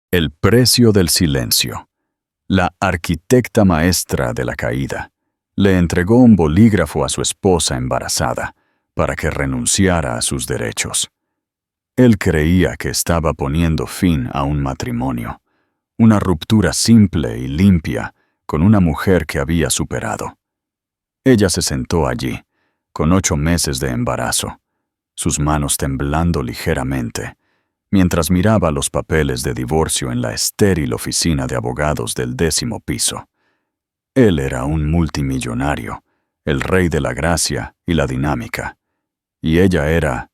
El precio del silencio. La arquitecta maestra de la caída le entregó un bolígrafo a su esposa embarazada para que renunciara a sus derechos. Él creía que estaba poniendo fin a un matrimonio, una ruptura simple y limpia con una mujer que había superado. Ella se sentó allí, con 8 meses de embarazo, sus manos temblando ligeramente, mientras miraba los papeles de divorcio en la estéril oficina de abogados del 10º piso. Él era un multimillonario, el rey de la gracia y la dinámica, y ella era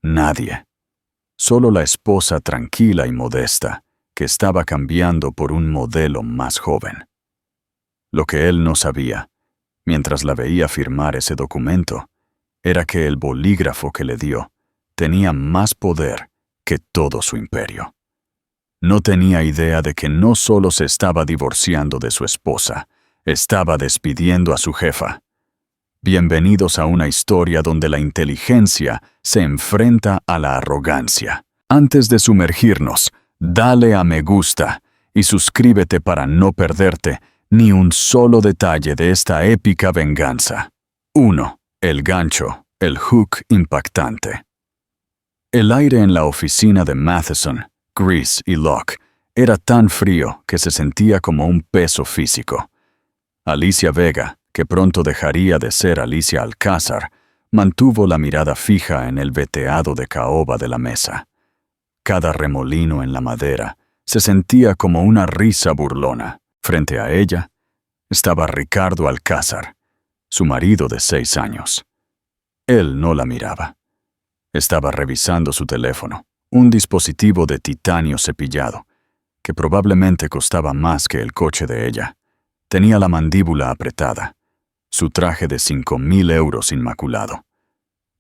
nadie, solo la esposa tranquila y modesta que estaba cambiando por un modelo más joven. Lo que él no sabía, mientras la veía firmar ese documento, era que el bolígrafo que le dio tenía más poder que todo su imperio. No tenía idea de que no solo se estaba divorciando de su esposa, estaba despidiendo a su jefa. Bienvenidos a una historia donde la inteligencia se enfrenta a la arrogancia. Antes de sumergirnos, dale a me gusta y suscríbete para no perderte ni un solo detalle de esta épica venganza. 1. El gancho, el hook impactante. El aire en la oficina de Matheson, Grease y Locke era tan frío que se sentía como un peso físico. Alicia Vega, que pronto dejaría de ser Alicia Alcázar, mantuvo la mirada fija en el veteado de caoba de la mesa. Cada remolino en la madera se sentía como una risa burlona. Frente a ella estaba Ricardo Alcázar, su marido de 6 años. Él no la miraba. Estaba revisando su teléfono, un dispositivo de titanio cepillado, que probablemente costaba más que el coche de ella. Tenía la mandíbula apretada, su traje de 5.000 euros inmaculado.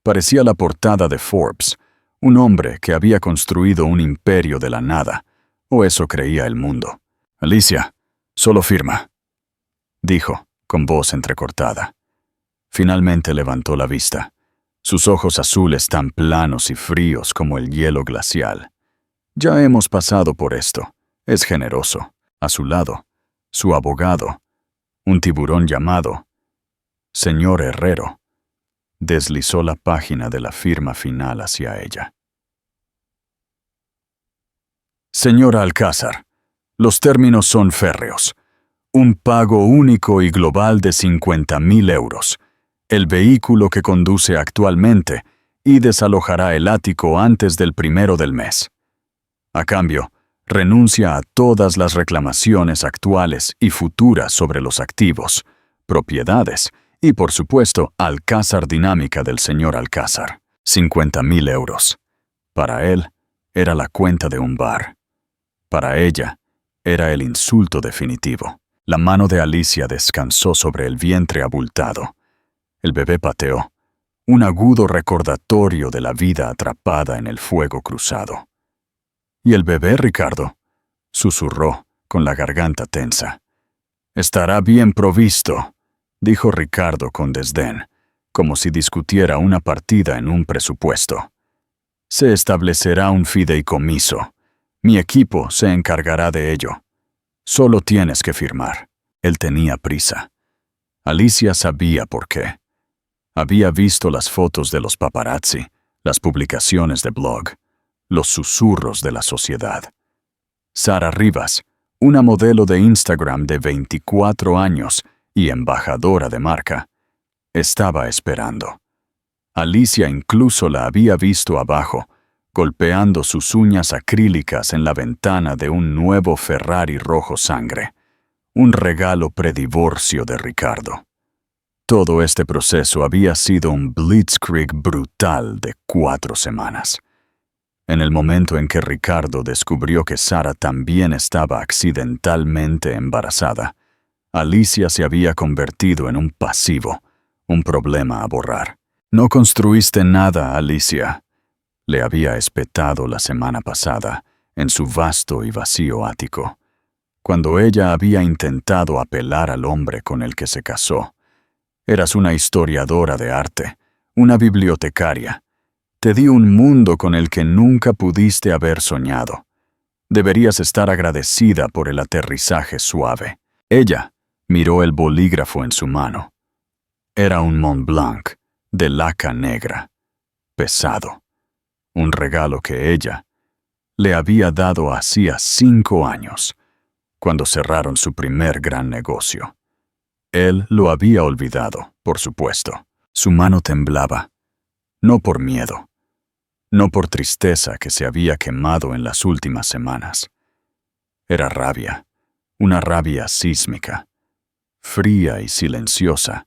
Parecía la portada de Forbes, un hombre que había construido un imperio de la nada, o eso creía el mundo. «Alicia, solo firma», dijo, con voz entrecortada. Finalmente levantó la vista. Sus ojos azules tan planos y fríos como el hielo glacial. Ya hemos pasado por esto. Es generoso. A su lado, su abogado, un tiburón llamado Señor Herrero, deslizó la página de la firma final hacia ella. Señora Alcázar, los términos son férreos. Un pago único y global de 50.000 euros. El vehículo que conduce actualmente y desalojará el ático antes del 1 del mes. A cambio, renuncia a todas las reclamaciones actuales y futuras sobre los activos, propiedades y, por supuesto, Alcázar Dinámica del señor Alcázar. 50.000 euros. Para él, era la cuenta de un bar. Para ella, era el insulto definitivo. La mano de Alicia descansó sobre el vientre abultado. El bebé pateó, un agudo recordatorio de la vida atrapada en el fuego cruzado. «¿Y el bebé, Ricardo?», susurró, con la garganta tensa. «Estará bien provisto», dijo Ricardo con desdén, como si discutiera una partida en un presupuesto. «Se establecerá un fideicomiso. Mi equipo se encargará de ello. Solo tienes que firmar». Él tenía prisa. Alicia sabía por qué. Había visto las fotos de los paparazzi, las publicaciones de blog, los susurros de la sociedad. Sara Rivas, una modelo de Instagram de 24 años y embajadora de marca, estaba esperando. Alicia incluso la había visto abajo, golpeando sus uñas acrílicas en la ventana de un nuevo Ferrari rojo sangre, un regalo predivorcio de Ricardo. Todo este proceso había sido un blitzkrieg brutal de 4 semanas. En el momento en que Ricardo descubrió que Sara también estaba accidentalmente embarazada, Alicia se había convertido en un pasivo, un problema a borrar. «No construiste nada, Alicia», le había espetado la semana pasada en su vasto y vacío ático, cuando ella había intentado apelar al hombre con el que se casó. «Eras una historiadora de arte, una bibliotecaria. Te di un mundo con el que nunca pudiste haber soñado. Deberías estar agradecida por el aterrizaje suave. Ella miró el bolígrafo en su mano. Era un Mont Blanc de laca negra, pesado. Un regalo que ella le había dado hacía 5 años, cuando cerraron su primer gran negocio. Él lo había olvidado, por supuesto. Su mano temblaba, no por miedo, no por tristeza que se había quemado en las últimas semanas. Era rabia, una rabia sísmica, fría y silenciosa,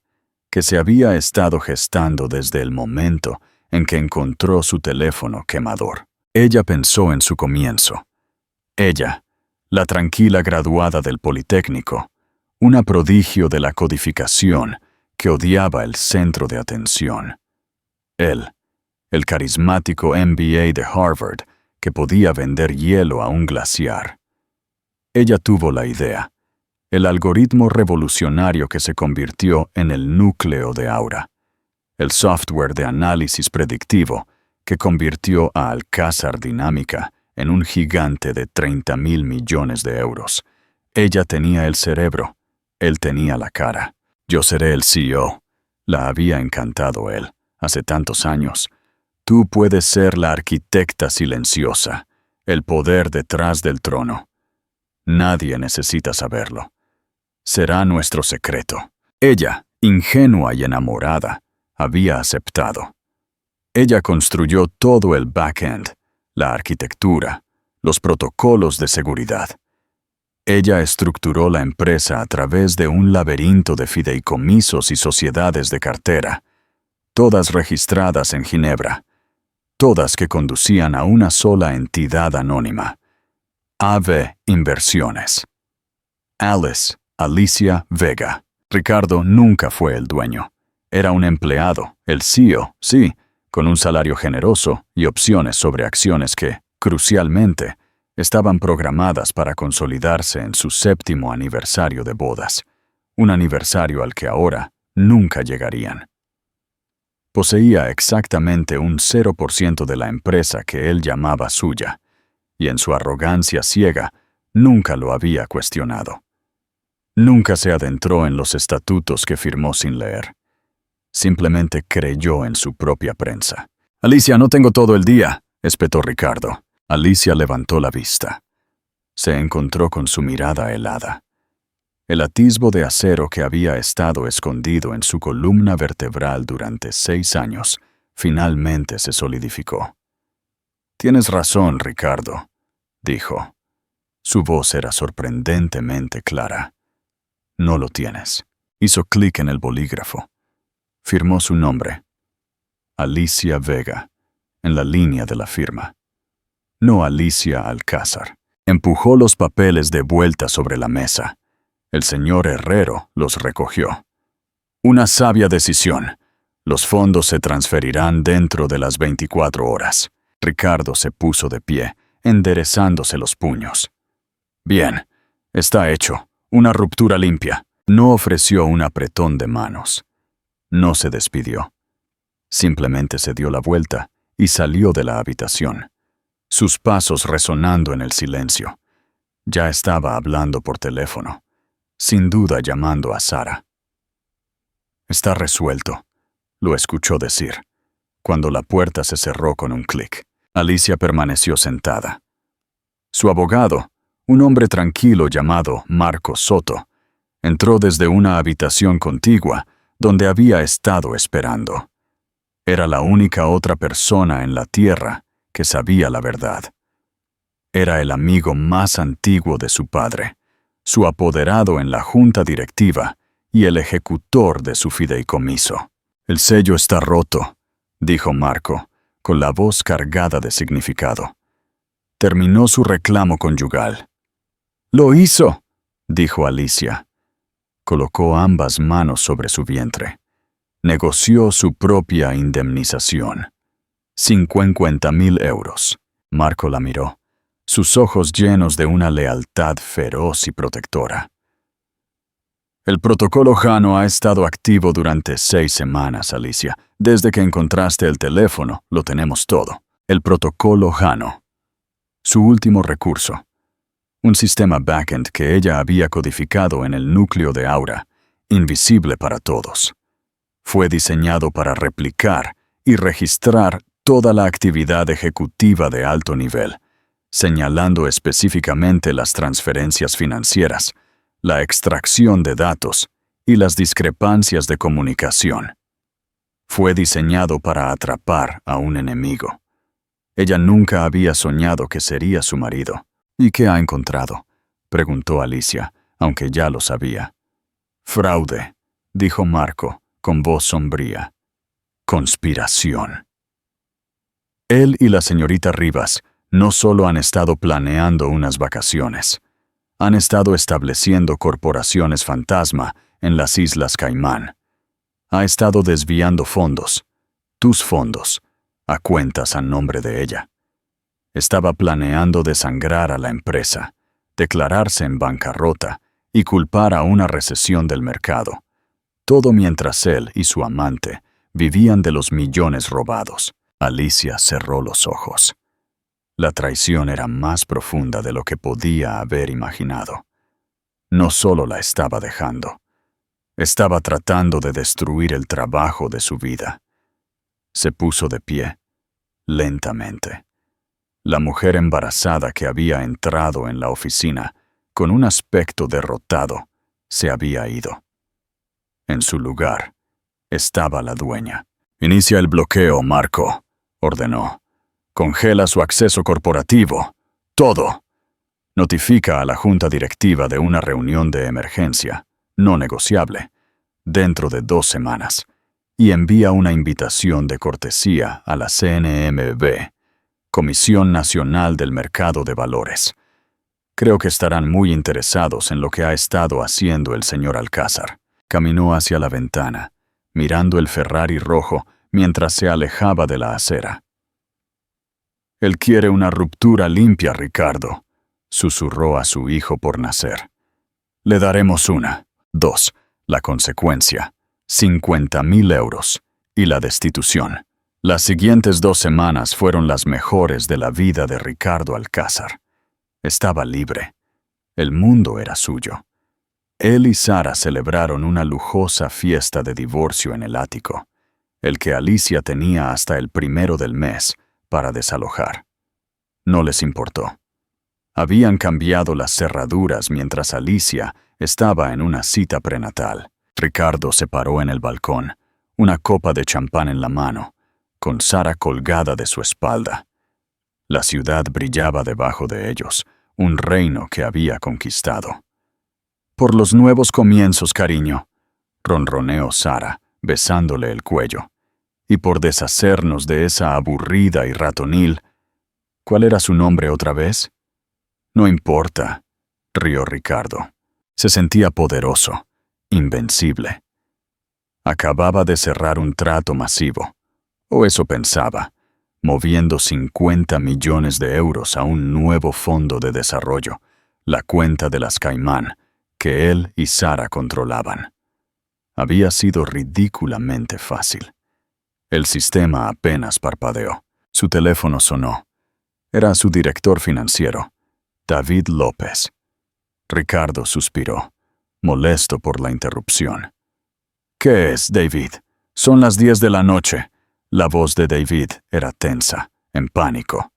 que se había estado gestando desde el momento en que encontró su teléfono quemador. Ella pensó en su comienzo. Ella, la tranquila graduada del Politécnico, una prodigio de la codificación que odiaba el centro de atención. Él, el carismático MBA de Harvard que podía vender hielo a un glaciar. Ella tuvo la idea, el algoritmo revolucionario que se convirtió en el núcleo de Aura, el software de análisis predictivo que convirtió a Alcázar Dinámica en un gigante de 30.000 millones de euros. Ella tenía el cerebro, él tenía la cara. Yo seré el CEO. La había encantado él, hace tantos años. Tú puedes ser la arquitecta silenciosa, el poder detrás del trono. Nadie necesita saberlo. Será nuestro secreto. Ella, ingenua y enamorada, había aceptado. Ella construyó todo el back-end, la arquitectura, los protocolos de seguridad. Ella estructuró la empresa a través de un laberinto de fideicomisos y sociedades de cartera, todas registradas en Ginebra, todas que conducían a una sola entidad anónima, AV Inversiones. Alicia Vega. Ricardo nunca fue el dueño. Era un empleado, el CEO, sí, con un salario generoso y opciones sobre acciones que, crucialmente, estaban programadas para consolidarse en su 7º aniversario de bodas, un aniversario al que ahora nunca llegarían. Poseía exactamente un 0% de la empresa que él llamaba suya, y en su arrogancia ciega nunca lo había cuestionado. Nunca se adentró en los estatutos que firmó sin leer. Simplemente creyó en su propia prensa. «Alicia, no tengo todo el día», espetó Ricardo. Alicia levantó la vista. Se encontró con su mirada helada. El atisbo de acero que había estado escondido en su columna vertebral durante 6 años finalmente se solidificó. «Tienes razón, Ricardo», dijo. Su voz era sorprendentemente clara. «No lo tienes». Hizo clic en el bolígrafo. Firmó su nombre. Alicia Vega, en la línea de la firma. No Alicia Alcázar. Empujó los papeles de vuelta sobre la mesa. El señor Herrero los recogió. «Una sabia decisión. Los fondos se transferirán dentro de las 24 horas. Ricardo se puso de pie, enderezándose los puños. «Bien, está hecho. Una ruptura limpia». No ofreció un apretón de manos. No se despidió. Simplemente se dio la vuelta y salió de la habitación, sus pasos resonando en el silencio. Ya estaba hablando por teléfono, sin duda llamando a Sara. «Está resuelto», lo escuchó decir, cuando la puerta se cerró con un clic. Alicia permaneció sentada. Su abogado, un hombre tranquilo llamado Marco Soto, entró desde una habitación contigua donde había estado esperando. Era la única otra persona en la tierra que sabía la verdad. Era el amigo más antiguo de su padre, su apoderado en la junta directiva y el ejecutor de su fideicomiso. «El sello está roto», dijo Marco, con la voz cargada de significado. Terminó su reclamo conyugal. «¡Lo hizo!», dijo Alicia. Colocó ambas manos sobre su vientre. Negoció su propia indemnización. 50.000 euros. Marco la miró, sus ojos llenos de una lealtad feroz y protectora. «El protocolo Jano ha estado activo durante 6 semanas, Alicia. Desde que encontraste el teléfono, lo tenemos todo. El protocolo Jano. Su último recurso. Un sistema backend que ella había codificado en el núcleo de Aura, invisible para todos. Fue diseñado para replicar y registrar toda la actividad ejecutiva de alto nivel, señalando específicamente las transferencias financieras, la extracción de datos y las discrepancias de comunicación. Fue diseñado para atrapar a un enemigo. Ella nunca había soñado que sería su marido. ¿Y qué ha encontrado?, preguntó Alicia, aunque ya lo sabía. Fraude, dijo Marco, con voz sombría. Conspiración. Él y la señorita Rivas no solo han estado planeando unas vacaciones, han estado estableciendo corporaciones fantasma en las Islas Caimán. Ha estado desviando fondos, tus fondos, a cuentas a nombre de ella. Estaba planeando desangrar a la empresa, declararse en bancarrota y culpar a una recesión del mercado. Todo mientras él y su amante vivían de los millones robados. Alicia cerró los ojos. La traición era más profunda de lo que podía haber imaginado. No solo la estaba dejando, estaba tratando de destruir el trabajo de su vida. Se puso de pie, lentamente. La mujer embarazada que había entrado en la oficina, con un aspecto derrotado, se había ido. En su lugar estaba la dueña. «Inicia el bloqueo, Marco», ordenó. «Congela su acceso corporativo. Todo. Notifica a la junta directiva de una reunión de emergencia, no negociable, dentro de 2 semanas, y envía una invitación de cortesía a la CNMV, Comisión Nacional del Mercado de Valores. Creo que estarán muy interesados en lo que ha estado haciendo el señor Alcázar». Caminó hacia la ventana, mirando el Ferrari rojo mientras se alejaba de la acera. «Él quiere una ruptura limpia, Ricardo», susurró a su hijo por nacer. «Le daremos una. 2. La consecuencia. 50.000 euros. Y la destitución». Las siguientes 2 semanas fueron las mejores de la vida de Ricardo Alcázar. Estaba libre. El mundo era suyo. Él y Sara celebraron una lujosa fiesta de divorcio en el ático, el que Alicia tenía hasta el 1 del mes para desalojar. No les importó. Habían cambiado las cerraduras mientras Alicia estaba en una cita prenatal. Ricardo se paró en el balcón, una copa de champán en la mano, con Sara colgada de su espalda. La ciudad brillaba debajo de ellos, un reino que había conquistado. «Por los nuevos comienzos, cariño», ronroneó Sara, besándole el cuello. «Y por deshacernos de esa aburrida y ratonil». ¿Cuál era su nombre otra vez? «No importa», rió Ricardo. Se sentía poderoso, invencible. Acababa de cerrar un trato masivo, o eso pensaba, moviendo 50 millones de euros a un nuevo fondo de desarrollo, la cuenta de las Caimán, que él y Sara controlaban. Había sido ridículamente fácil. El sistema apenas parpadeó. Su teléfono sonó. Era su director financiero, David López. Ricardo suspiró, molesto por la interrupción. «¿Qué es, David? Son las 10 de la noche». La voz de David era tensa, en pánico.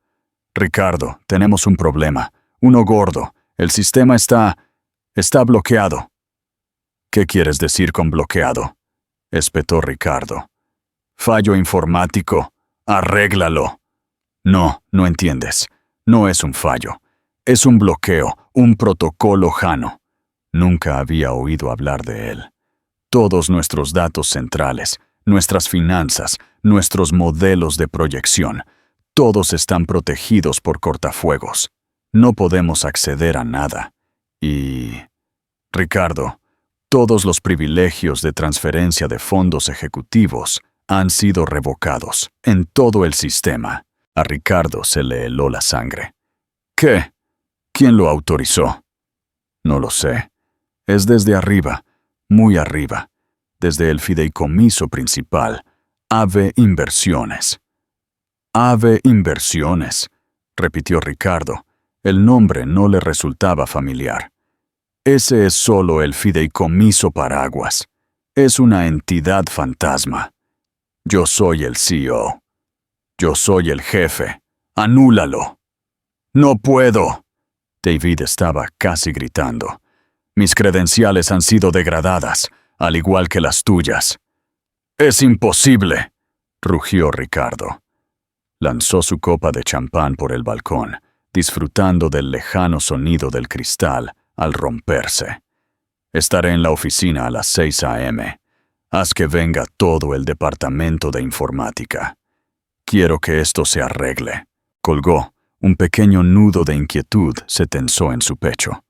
«Ricardo, tenemos un problema. Uno gordo. El sistema está bloqueado». «¿Qué quieres decir con bloqueado?», espetó Ricardo. «Fallo informático. Arréglalo». «No, no entiendes. No es un fallo. Es un bloqueo, un protocolo Jano». Nunca había oído hablar de él. Todos nuestros datos centrales, nuestras finanzas, nuestros modelos de proyección, todos están protegidos por cortafuegos. No podemos acceder a nada. Y... Ricardo, todos los privilegios de transferencia de fondos ejecutivos han sido revocados en todo el sistema. A Ricardo se le heló la sangre. ¿Qué? ¿Quién lo autorizó? No lo sé. Es desde arriba, muy arriba, desde el fideicomiso principal, Ave Inversiones. Ave Inversiones, repitió Ricardo, El nombre no le resultaba familiar. Ese es solo el fideicomiso Paraguas. Es una entidad fantasma. Yo soy el CEO. Yo soy el jefe. ¡Anúlalo! ¡No puedo! David estaba casi gritando. Mis credenciales han sido degradadas, al igual que las tuyas. ¡Es imposible!, rugió Ricardo. Lanzó su copa de champán por el balcón, disfrutando del lejano sonido del cristal al romperse. Estaré en la oficina a las 6 a.m. Haz que venga todo el departamento de informática. Quiero que esto se arregle. Colgó. Un pequeño nudo de inquietud se tensó en su pecho.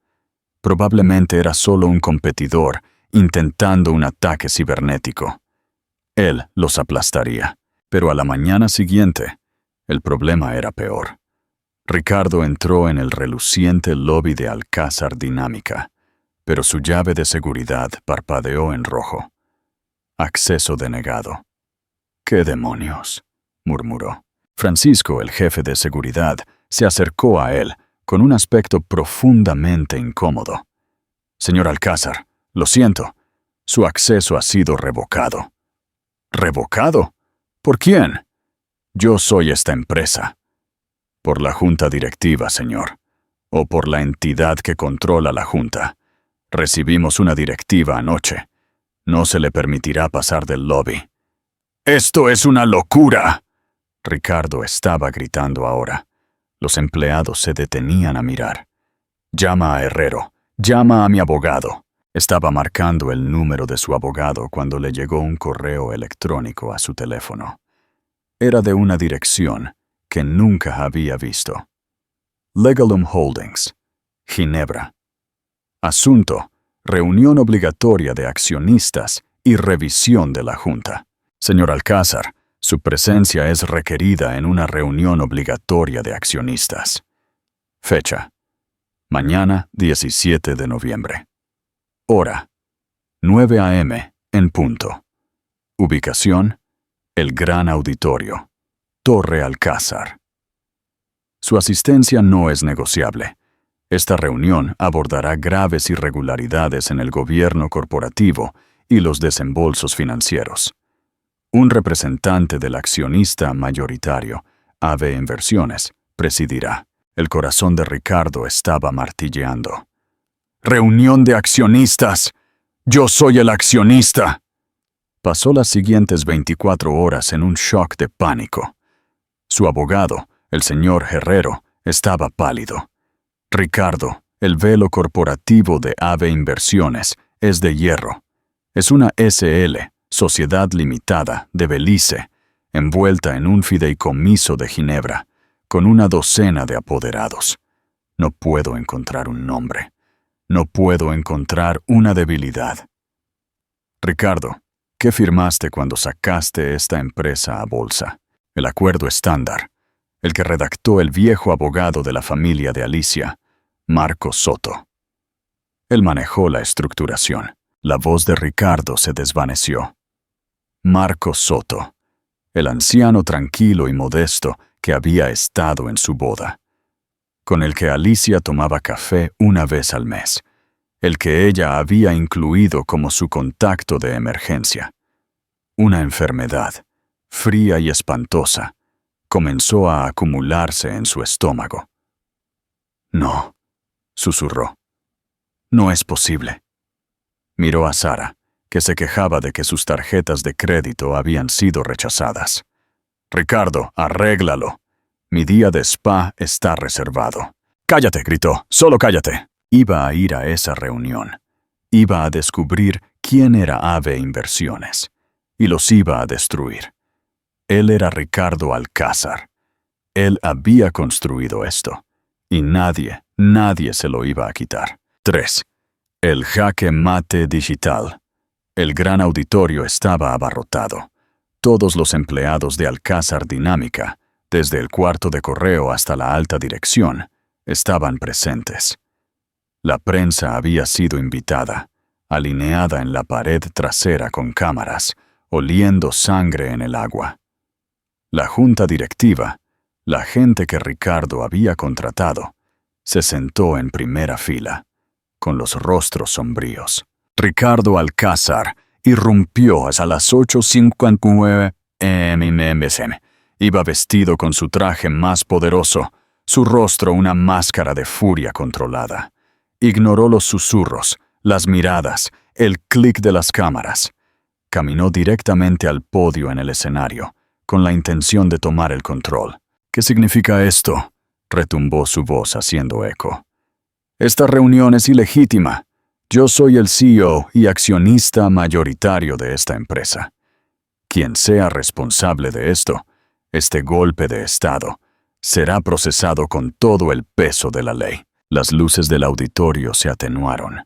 Probablemente era solo un competidor intentando un ataque cibernético. Él los aplastaría, pero a la mañana siguiente, el problema era peor. Ricardo entró en el reluciente lobby de Alcázar Dinámica, pero su llave de seguridad parpadeó en rojo. Acceso denegado. «¿Qué demonios?», murmuró. Francisco, el jefe de seguridad, se acercó a él con un aspecto profundamente incómodo. «Señor Alcázar, lo siento, su acceso ha sido revocado». «¿Revocado? ¿Por quién?» «Yo soy esta empresa». «Por la junta directiva, señor, o por la entidad que controla la junta. Recibimos una directiva anoche. No se le permitirá pasar del lobby». «¡Esto es una locura!», Ricardo estaba gritando ahora. Los empleados se detenían a mirar. «Llama a Herrero. Llama a mi abogado». Estaba marcando el número de su abogado cuando le llegó un correo electrónico a su teléfono. Era de una dirección que nunca había visto. Legalum Holdings, Ginebra. Asunto: reunión obligatoria de accionistas y revisión de la junta. Señor Alcázar, su presencia es requerida en una reunión obligatoria de accionistas. Fecha: mañana 17 de noviembre. Hora: 9 a.m. en punto. Ubicación: el Gran Auditorio, Torre Alcázar. Su asistencia no es negociable. Esta reunión abordará graves irregularidades en el gobierno corporativo y los desembolsos financieros. Un representante del accionista mayoritario, AVE Inversiones, presidirá. El corazón de Ricardo estaba martilleando. «¡Reunión de accionistas! ¡Yo soy el accionista!». Pasó las siguientes 24 horas en un shock de pánico. Su abogado, el señor Herrero, estaba pálido. «Ricardo, el velo corporativo de AVE Inversiones es de hierro. Es una SL, Sociedad Limitada, de Belice, envuelta en un fideicomiso de Ginebra, con una docena de apoderados. No puedo encontrar un nombre. No puedo encontrar una debilidad». «Ricardo, ¿qué firmaste cuando sacaste esta empresa a bolsa?» «El acuerdo estándar, el que redactó el viejo abogado de la familia de Alicia, Marco Soto». Él manejó la estructuración. La voz de Ricardo se desvaneció. Marco Soto, el anciano tranquilo y modesto que había estado en su boda, con el que Alicia tomaba café una vez al mes, el que ella había incluido como su contacto de emergencia. Una enfermedad, fría y espantosa, comenzó a acumularse en su estómago. «No», susurró. «No es posible». Miró a Sara, que se quejaba de que sus tarjetas de crédito habían sido rechazadas. «Ricardo, arréglalo. Mi día de spa está reservado». «Cállate», gritó, «solo cállate». Iba a ir a esa reunión. Iba a descubrir quién era AVE Inversiones. Y los iba a destruir. Él era Ricardo Alcázar. Él había construido esto. Y nadie se lo iba a quitar. 3. El jaque mate digital. El gran auditorio estaba abarrotado. Todos los empleados de Alcázar Dinámica, desde el cuarto de correo hasta la alta dirección, estaban presentes. La prensa había sido invitada, alineada en la pared trasera con cámaras, oliendo sangre en el agua. La junta directiva, la gente que Ricardo había contratado, Se sentó en primera fila, con los rostros sombríos. Ricardo Alcázar irrumpió a las 8:59 am. Iba vestido con su traje más poderoso, su rostro una máscara de furia controlada. Ignoró los susurros, las miradas, el clic de las cámaras. Caminó directamente al podio en el escenario, con la intención de tomar el control. ¿Qué significa esto?, retumbó su voz haciendo eco. Esta reunión es ilegítima. Yo soy el CEO y accionista mayoritario de esta empresa. Quien sea responsable de esto, este golpe de Estado, será procesado con todo el peso de la ley. Las luces del auditorio se atenuaron.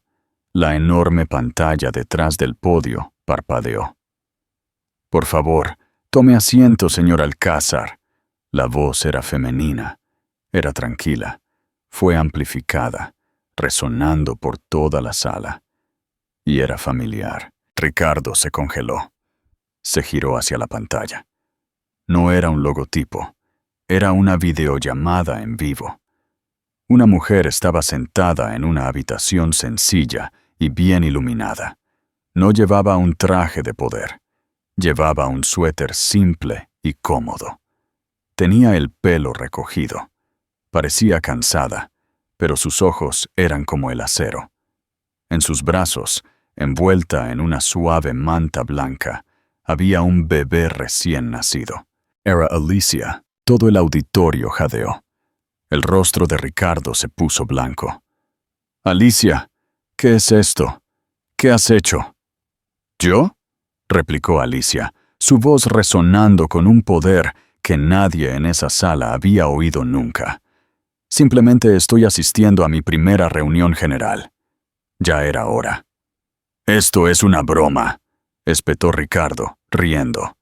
La enorme pantalla detrás del podio parpadeó. Por favor, tome asiento, señor Alcázar. La voz era femenina, era tranquila, fue amplificada, resonando por toda la sala. Y era familiar. Ricardo se congeló. Se giró hacia la pantalla. No era un logotipo, era una videollamada en vivo. Una mujer estaba sentada en una habitación sencilla y bien iluminada. No llevaba un traje de poder. Llevaba un suéter simple y cómodo. Tenía el pelo recogido. Parecía cansada, pero sus ojos eran como el acero. En sus brazos, envuelta en una suave manta blanca, había un bebé recién nacido. Era Alicia. Todo el auditorio jadeó. El rostro de Ricardo se puso blanco. Alicia, ¿qué es esto? ¿Qué has hecho? ¿Yo?, replicó Alicia, su voz resonando con un poder que nadie en esa sala había oído nunca. Simplemente estoy asistiendo a mi primera reunión general. Ya era hora. Esto es una broma, espetó Ricardo, riendo.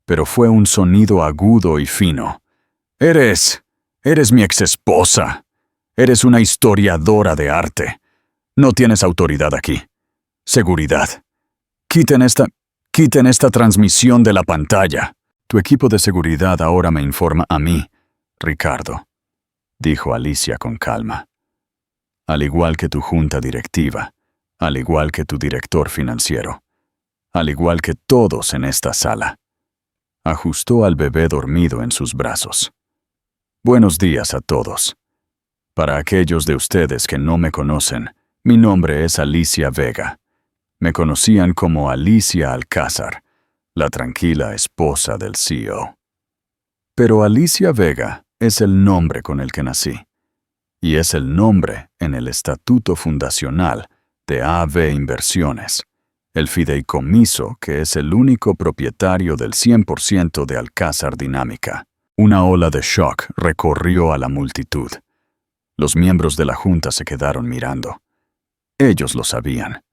Pero fue un sonido agudo y fino. Eres mi exesposa. Eres una historiadora de arte. No tienes autoridad aquí. Seguridad. Quiten esta transmisión de la pantalla. Tu equipo de seguridad ahora me informa a mí, Ricardo, dijo Alicia con calma. Al igual que tu junta directiva, al igual que tu director financiero, al igual que todos en esta sala. Ajustó al bebé dormido en sus brazos. Buenos días a todos. Para aquellos de ustedes que no me conocen, mi nombre es Alicia Vega. Me conocían como Alicia Alcázar, la tranquila esposa del CEO. Pero Alicia Vega es el nombre con el que nací, y es el nombre en el estatuto fundacional de AB Inversiones, el fideicomiso que es el único propietario del 100% de Alcázar Dinámica. Una ola de shock recorrió a la multitud. Los miembros de la junta se quedaron mirando. Ellos lo sabían.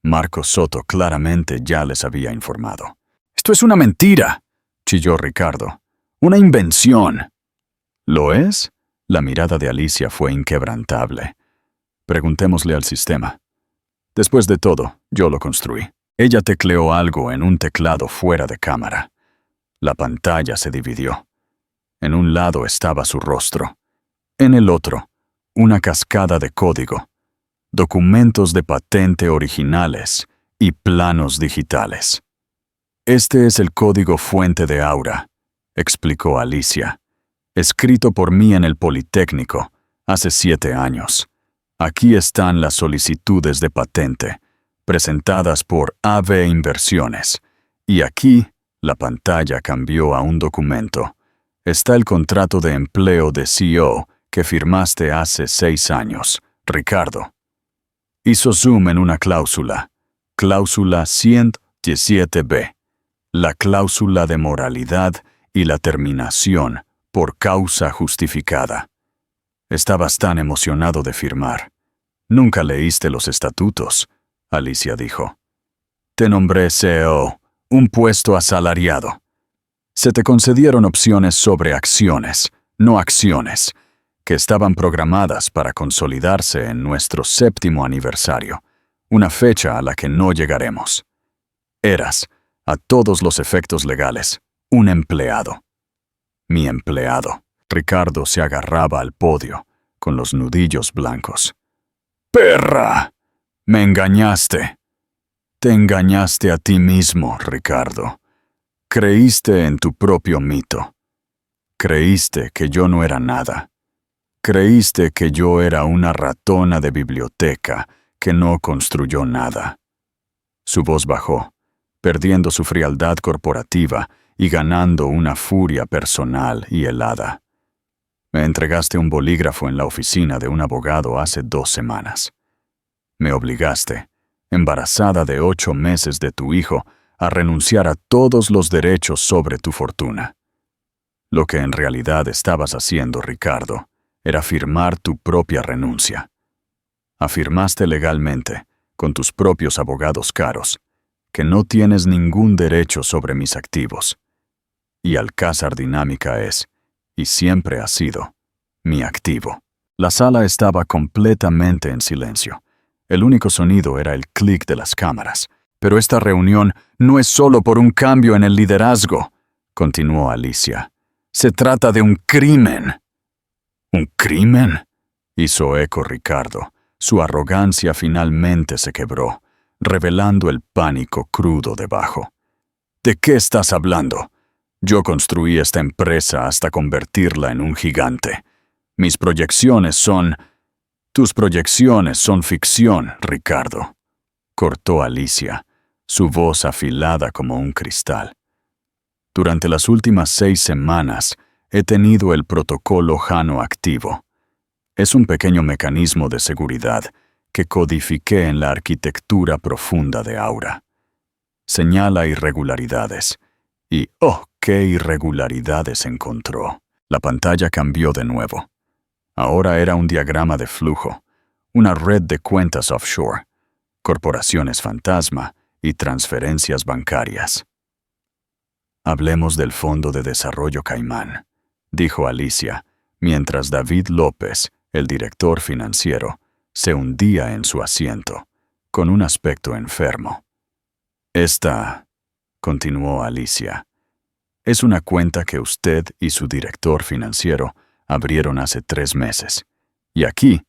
Marcos Soto claramente ya les había informado. «¡Esto es una mentira!», chilló Ricardo. «¡Una invención!». ¿Lo es? La mirada de Alicia fue inquebrantable. Preguntémosle al sistema. Después de todo, yo lo construí. Ella tecleó algo en un teclado fuera de cámara. La pantalla se dividió. En un lado estaba su rostro. En el otro, una cascada de código, documentos de patente originales y planos digitales. Este es el código fuente de Aura, explicó Alicia, escrito por mí en el Politécnico hace 7 años. Aquí están las solicitudes de patente, presentadas por AB Inversiones. Y aquí, la pantalla cambió a un documento. Está el contrato de empleo de CEO que firmaste hace 6 años, Ricardo. Hizo zoom en una cláusula 117b, la cláusula de moralidad y la terminación por causa justificada. Estabas tan emocionado de firmar. Nunca leíste los estatutos, Alicia dijo. Te nombré CEO, un puesto asalariado. Se te concedieron opciones sobre acciones, no acciones, que estaban programadas para consolidarse en nuestro 7º aniversario, una fecha a la que no llegaremos. Eras, a todos los efectos legales, un empleado. Mi empleado. Ricardo se agarraba al podio, con los nudillos blancos. ¡Perra! ¡Me engañaste! Te engañaste a ti mismo, Ricardo. Creíste en tu propio mito. Creíste que yo no era nada. Creíste que yo era una ratona de biblioteca que no construyó nada. Su voz bajó, perdiendo su frialdad corporativa y ganando una furia personal y helada. Me entregaste un bolígrafo en la oficina de un abogado hace 2 semanas. Me obligaste, embarazada de 8 meses de tu hijo, a renunciar a todos los derechos sobre tu fortuna. Lo que en realidad estabas haciendo, Ricardo, era firmar tu propia renuncia. Afirmaste legalmente, con tus propios abogados caros, que no tienes ningún derecho sobre mis activos. Y Alcázar Dinámica es, y siempre ha sido, mi activo. La sala estaba completamente en silencio. El único sonido era el clic de las cámaras. Pero esta reunión no es solo por un cambio en el liderazgo, continuó Alicia. Se trata de un crimen. ¿Un crimen?, hizo eco Ricardo. Su arrogancia finalmente se quebró, revelando el pánico crudo debajo. ¿De qué estás hablando? Yo construí esta empresa hasta convertirla en un gigante. Mis proyecciones son... Tus proyecciones son ficción, Ricardo, cortó Alicia, su voz afilada como un cristal. Durante las últimas 6 semanas he tenido el protocolo Jano activo. Es un pequeño mecanismo de seguridad que codifiqué en la arquitectura profunda de Aura. Señala irregularidades. Y ¡oh, qué irregularidades encontró! La pantalla cambió de nuevo. Ahora era un diagrama de flujo, una red de cuentas offshore, corporaciones fantasma y transferencias bancarias. Hablemos del Fondo de Desarrollo Caimán, dijo Alicia, mientras David López, el director financiero, se hundía en su asiento, con un aspecto enfermo. Esta, continuó Alicia, es una cuenta que usted y su director financiero abrieron hace 3 meses, y aquí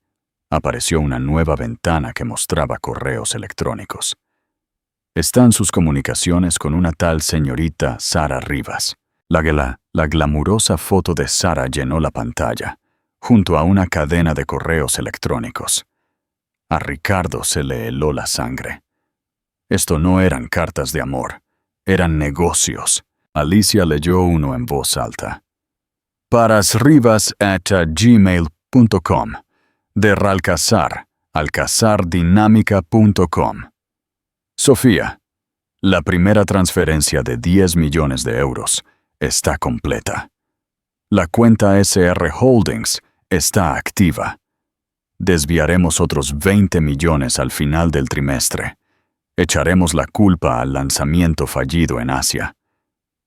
apareció una nueva ventana que mostraba correos electrónicos. Están sus comunicaciones con una tal señorita Sara Rivas. La glamurosa foto de Sara llenó la pantalla, junto a una cadena de correos electrónicos. A Ricardo se le heló la sangre. Esto no eran cartas de amor, eran negocios. Alicia leyó uno en voz alta. parasrivas@gmail.com. De Ralcazar, alcazardinámica.com. Sofía, la primera transferencia de 10 millones de euros está completa. La cuenta SR Holdings está activa. Desviaremos otros 20 millones al final del trimestre. Echaremos la culpa al lanzamiento fallido en Asia.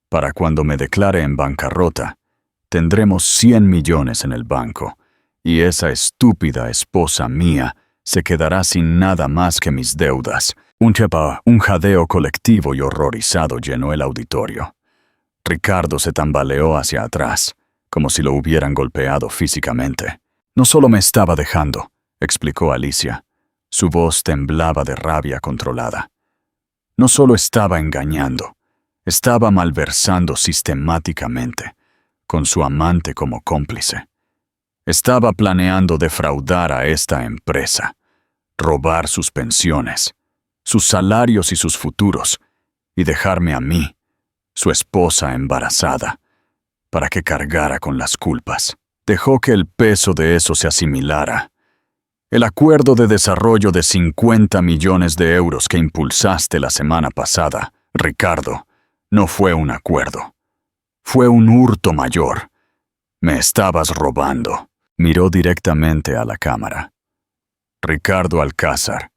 Para cuando me declare en bancarrota, tendremos 100 millones en el banco, y esa estúpida esposa mía se quedará sin nada más que mis deudas. Un jadeo colectivo y horrorizado llenó el auditorio. Ricardo se tambaleó hacia atrás, como si lo hubieran golpeado físicamente. No solo me estaba dejando, explicó Alicia. Su voz temblaba de rabia controlada. No solo estaba engañando, estaba malversando sistemáticamente, con su amante como cómplice. Estaba planeando defraudar a esta empresa, robar sus pensiones, sus salarios y sus futuros, y dejarme a mí, su esposa embarazada, para que cargara con las culpas. Dejó que el peso de eso se asimilara. El acuerdo de desarrollo de 50 millones de euros que impulsaste la semana pasada, Ricardo, no fue un acuerdo. Fue un hurto mayor. Me estabas robando. Miró directamente a la cámara. Ricardo Alcázar,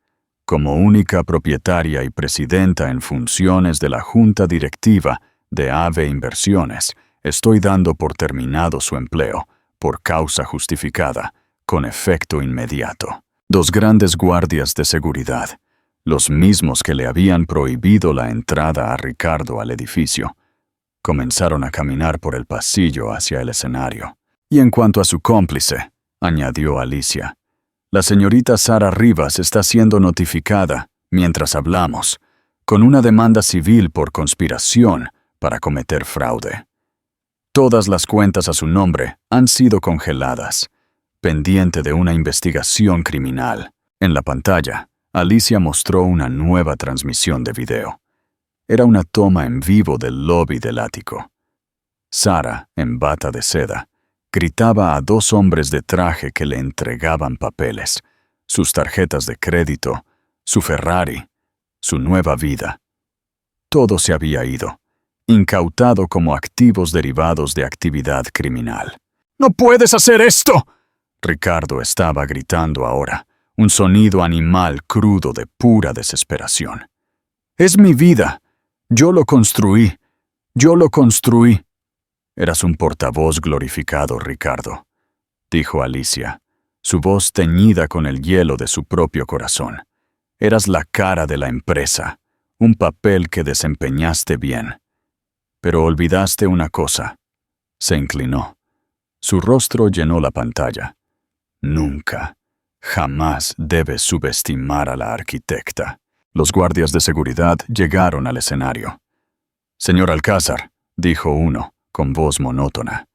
como única propietaria y presidenta en funciones de la Junta Directiva de AVE Inversiones, estoy dando por terminado su empleo, por causa justificada, con efecto inmediato. 2 grandes guardias de seguridad, los mismos que le habían prohibido la entrada a Ricardo al edificio, comenzaron a caminar por el pasillo hacia el escenario. Y en cuanto a su cómplice, añadió Alicia. La señorita Sara Rivas está siendo notificada, mientras hablamos, con una demanda civil por conspiración para cometer fraude. Todas las cuentas a su nombre han sido congeladas, pendiente de una investigación criminal. En la pantalla, Alicia mostró una nueva transmisión de video. Era una toma en vivo del lobby del ático. Sara, en bata de seda, gritaba a dos hombres de traje que le entregaban papeles, sus tarjetas de crédito, su Ferrari, su nueva vida. Todo se había ido, incautado como activos derivados de actividad criminal. ¡No puedes hacer esto!, Ricardo estaba gritando ahora, un sonido animal crudo de pura desesperación. «Es mi vida. Yo lo construí. Yo lo construí». «Eras un portavoz glorificado, Ricardo», dijo Alicia, su voz teñida con el hielo de su propio corazón. «Eras la cara de la empresa, un papel que desempeñaste bien. Pero olvidaste una cosa». Se inclinó. Su rostro llenó la pantalla. «Nunca, jamás debes subestimar a la arquitecta». Los guardias de seguridad llegaron al escenario. «Señor Alcázar», dijo uno, con voz monótona,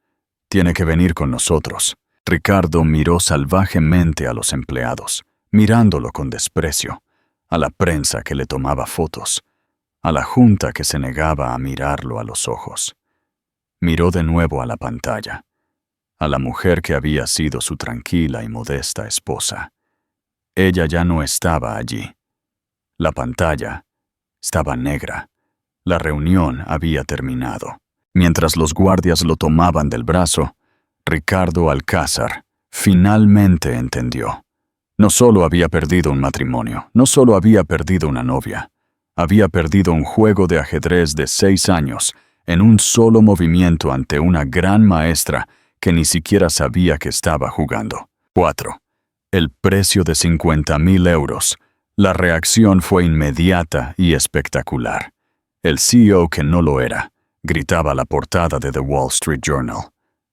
«tiene que venir con nosotros». Ricardo miró salvajemente a los empleados, mirándolo con desprecio, a la prensa que le tomaba fotos, a la junta que se negaba a mirarlo a los ojos. Miró de nuevo a la pantalla, a la mujer que había sido su tranquila y modesta esposa. Ella ya no estaba allí. La pantalla estaba negra. La reunión había terminado. Mientras los guardias lo tomaban del brazo, Ricardo Alcázar finalmente entendió. No solo había perdido un matrimonio, no solo había perdido una novia, había perdido un juego de ajedrez de 6 años en un solo movimiento ante una gran maestra que ni siquiera sabía que estaba jugando. 4. El precio de 50.000 euros. La reacción fue inmediata y espectacular. El CEO que no lo era, gritaba la portada de The Wall Street Journal.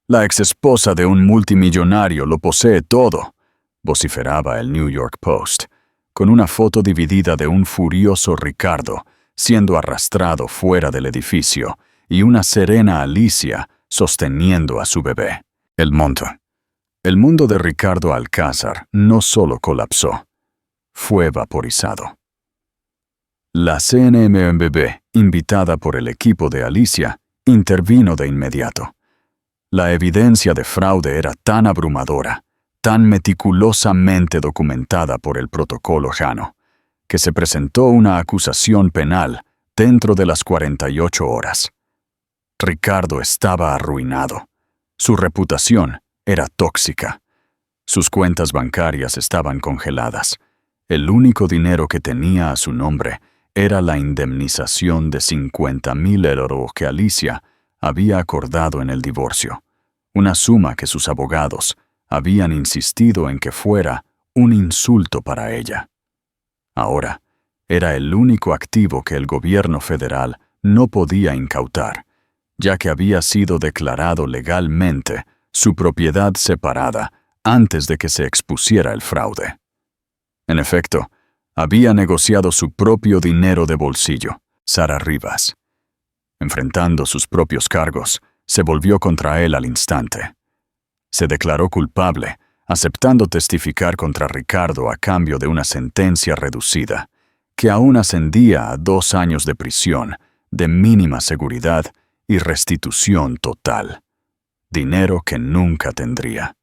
«La exesposa de un multimillonario lo posee todo», vociferaba el New York Post, con una foto dividida de un furioso Ricardo siendo arrastrado fuera del edificio y una serena Alicia sosteniendo a su bebé. El mundo de Ricardo Alcázar no solo colapsó, fue vaporizado. La CNMV, invitada por el equipo de Alicia, intervino de inmediato. La evidencia de fraude era tan abrumadora, tan meticulosamente documentada por el protocolo Jano, que se presentó una acusación penal dentro de las 48 horas. Ricardo estaba arruinado. Su reputación era tóxica. Sus cuentas bancarias estaban congeladas. El único dinero que tenía a su nombre era la indemnización de 50.000 euros que Alicia había acordado en el divorcio, una suma que sus abogados habían insistido en que fuera un insulto para ella. Ahora, era el único activo que el gobierno federal no podía incautar, ya que había sido declarado legalmente su propiedad separada antes de que se expusiera el fraude. En efecto, había negociado su propio dinero de bolsillo, Sara Rivas. Enfrentando sus propios cargos, se volvió contra él al instante. Se declaró culpable, aceptando testificar contra Ricardo a cambio de una sentencia reducida, que aún ascendía a 2 años de prisión, de mínima seguridad y restitución total. Dinero que nunca tendría.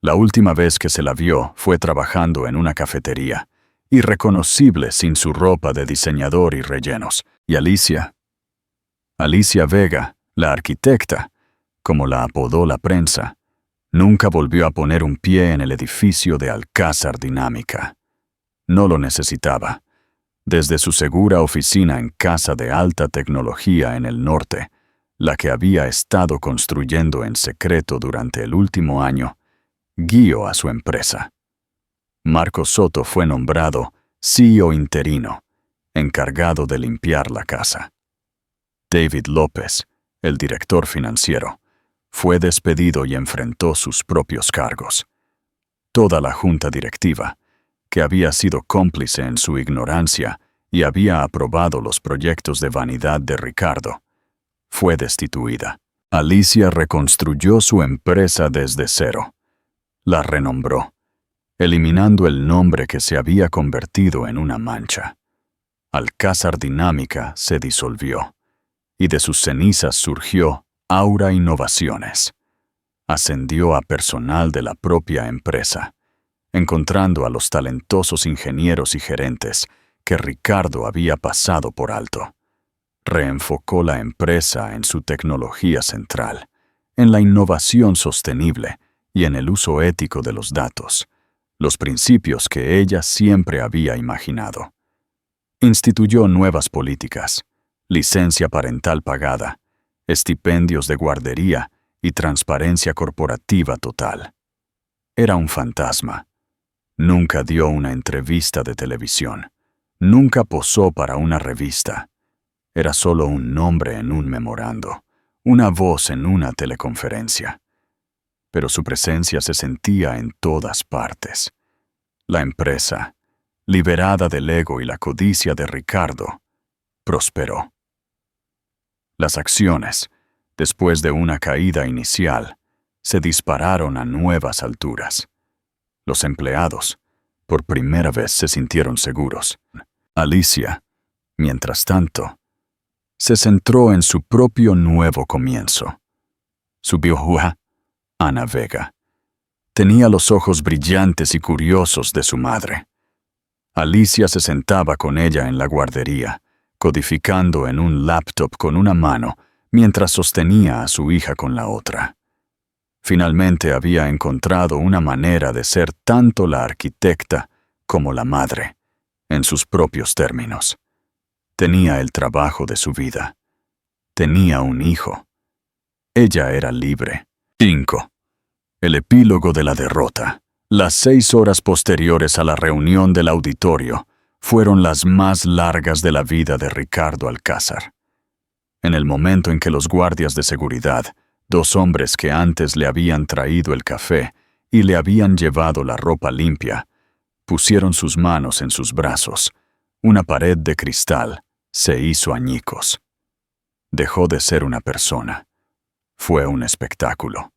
La última vez que se la vio fue trabajando en una cafetería, irreconocible sin su ropa de diseñador y rellenos. Y Alicia Vega, la arquitecta, como la apodó la prensa, nunca volvió a poner un pie en el edificio de Alcázar Dinámica. No lo necesitaba. Desde su segura oficina en casa de alta tecnología en el norte, la que había estado construyendo en secreto durante el último año, guió a su empresa. Marco Soto fue nombrado CEO interino, encargado de limpiar la casa. David López, el director financiero, fue despedido y enfrentó sus propios cargos. toda la junta directiva, que había sido cómplice en su ignorancia y había aprobado los proyectos de vanidad de Ricardo, fue destituida. Alicia reconstruyó su empresa desde cero. La renombró, eliminando el nombre que se había convertido en una mancha. Alcázar Dinámica se disolvió, y de sus cenizas surgió Aura Innovaciones. Ascendió a personal de la propia empresa, encontrando a los talentosos ingenieros y gerentes que Ricardo había pasado por alto. Reenfocó la empresa en su tecnología central, en la innovación sostenible y en el uso ético de los datos, los principios que ella siempre había imaginado. Instituyó nuevas políticas, licencia parental pagada, estipendios de guardería y transparencia corporativa total. Era un fantasma. Nunca dio una entrevista de televisión. Nunca posó para una revista. Era solo un nombre en un memorando, una voz en una teleconferencia. Pero su presencia se sentía en todas partes. La empresa, liberada del ego y la codicia de Ricardo, prosperó. Las acciones, después de una caída inicial, se dispararon a nuevas alturas. Los empleados, por primera vez, se sintieron seguros. Alicia, mientras tanto, se centró en su propio nuevo comienzo. Su bióloga, Ana Vega, tenía los ojos brillantes y curiosos de su madre. Alicia se sentaba con ella en la guardería, codificando en un laptop con una mano mientras sostenía a su hija con la otra. Finalmente había encontrado una manera de ser tanto la arquitecta como la madre, en sus propios términos. Tenía el trabajo de su vida. Tenía un hijo. Ella era libre. 5. El epílogo de la derrota. Las 6 horas posteriores a la reunión del auditorio fueron las más largas de la vida de Ricardo Alcázar. En el momento en que los guardias de seguridad, 2 hombres que antes le habían traído el café y le habían llevado la ropa limpia, pusieron sus manos en sus brazos, una pared de cristal se hizo añicos. Dejó de ser una persona. Fue un espectáculo.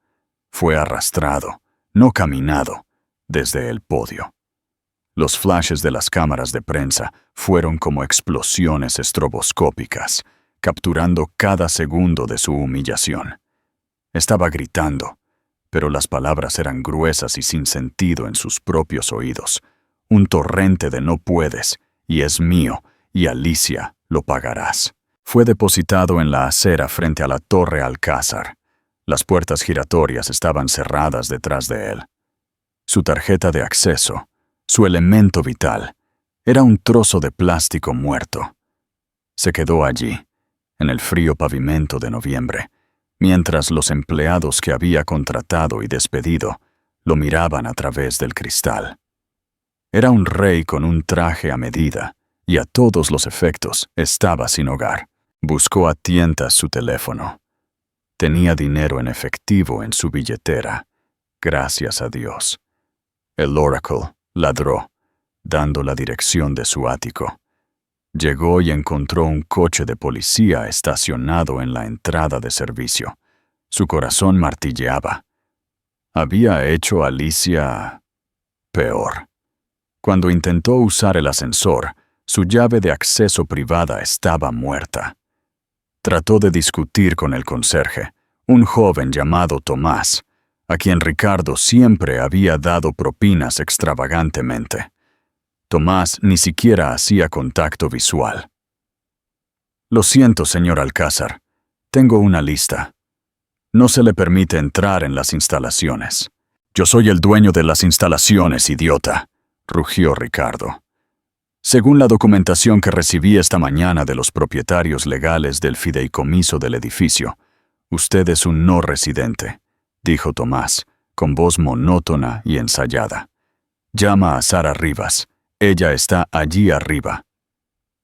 Fue arrastrado, no caminado, desde el podio. Los flashes de las cámaras de prensa fueron como explosiones estroboscópicas, capturando cada segundo de su humillación. Estaba gritando, pero las palabras eran gruesas y sin sentido en sus propios oídos. Un torrente de no puedes, y es mío, y Alicia, lo pagarás. Fue depositado en la acera frente a la Torre Alcázar. Las puertas giratorias estaban cerradas detrás de él. Su tarjeta de acceso, su elemento vital, era un trozo de plástico muerto. Se quedó allí, en el frío pavimento de noviembre, mientras los empleados que había contratado y despedido lo miraban a través del cristal. Era un rey con un traje a medida, y a todos los efectos estaba sin hogar. Buscó a tientas su teléfono. Tenía dinero en efectivo en su billetera, gracias a Dios. El Oracle ladró, dando la dirección de su ático. Llegó y encontró un coche de policía estacionado en la entrada de servicio. Su corazón martilleaba. Había hecho a Alicia peor. Cuando intentó usar el ascensor, su llave de acceso privada estaba muerta. Trató de discutir con el conserje, un joven llamado Tomás, a quien Ricardo siempre había dado propinas extravagantemente. Tomás ni siquiera hacía contacto visual. Lo siento, señor Alcázar. Tengo una lista. No se le permite entrar en las instalaciones. Yo soy el dueño de las instalaciones, idiota, rugió Ricardo. Según la documentación que recibí esta mañana de los propietarios legales del fideicomiso del edificio, usted es un no residente, dijo Tomás, con voz monótona y ensayada. Llama a Sara Rivas. Ella está allí arriba.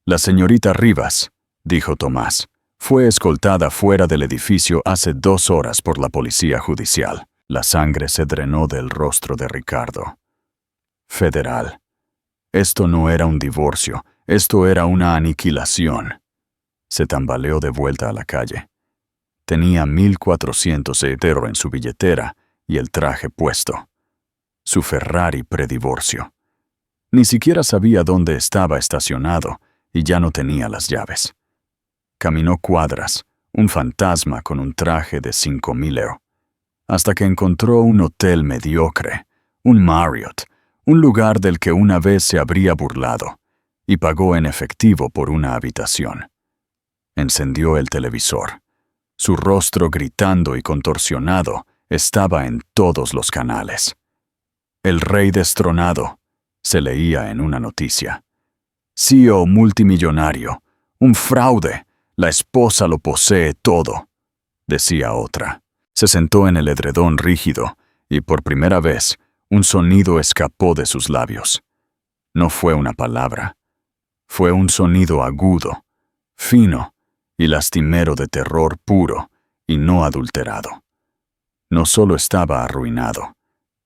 La señorita Rivas, dijo Tomás, fue escoltada fuera del edificio hace 2 horas por la policía judicial. La sangre se drenó del rostro de Ricardo. federal. Esto no era un divorcio, esto era una aniquilación. Se tambaleó de vuelta a la calle. Tenía 1.400 € en su billetera y el traje puesto. Su Ferrari predivorcio. Ni siquiera sabía dónde estaba estacionado y ya no tenía las llaves. Caminó cuadras, un fantasma con un traje de 5.000 €, hasta que encontró un hotel mediocre, un Marriott, un lugar del que una vez se habría burlado, y pagó en efectivo por una habitación. Encendió el televisor. Su rostro gritando y contorsionado estaba en todos los canales. El rey destronado, se leía en una noticia. CEO multimillonario, un fraude, la esposa lo posee todo, decía otra. Se sentó en el edredón rígido y por primera vez un sonido escapó de sus labios. No fue una palabra. Fue un sonido agudo, fino y lastimero de terror puro y no adulterado. No solo estaba arruinado,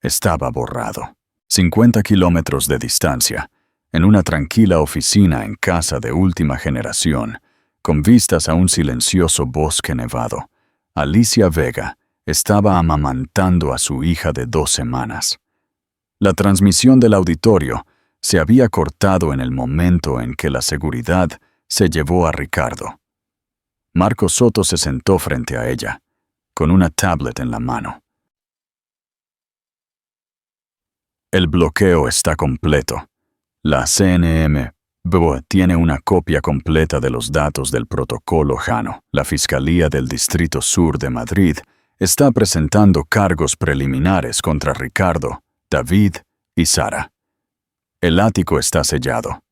estaba borrado. 50 kilómetros de distancia, en una tranquila oficina en casa de última generación, con vistas a un silencioso bosque nevado, Alicia Vega estaba amamantando a su hija de 2 semanas. La transmisión del auditorio se había cortado en el momento en que la seguridad se llevó a Ricardo. Marco Soto se sentó frente a ella, con una tablet en la mano. El bloqueo está completo. La CNMV tiene una copia completa de los datos del protocolo Jano. La Fiscalía del Distrito Sur de Madrid está presentando cargos preliminares contra Ricardo, David y Sara. El ático está sellado.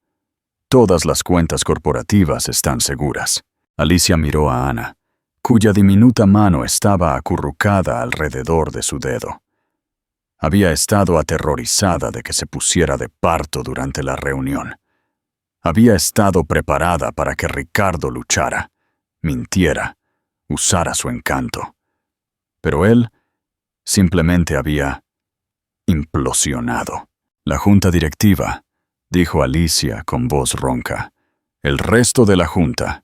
Todas las cuentas corporativas están seguras. Alicia miró a Ana, cuya diminuta mano estaba acurrucada alrededor de su dedo. Había estado aterrorizada de que se pusiera de parto durante la reunión. Había estado preparada para que Ricardo luchara, mintiera, usara su encanto. Pero él simplemente había implosionado. La junta directiva, dijo Alicia con voz ronca. El resto de la junta.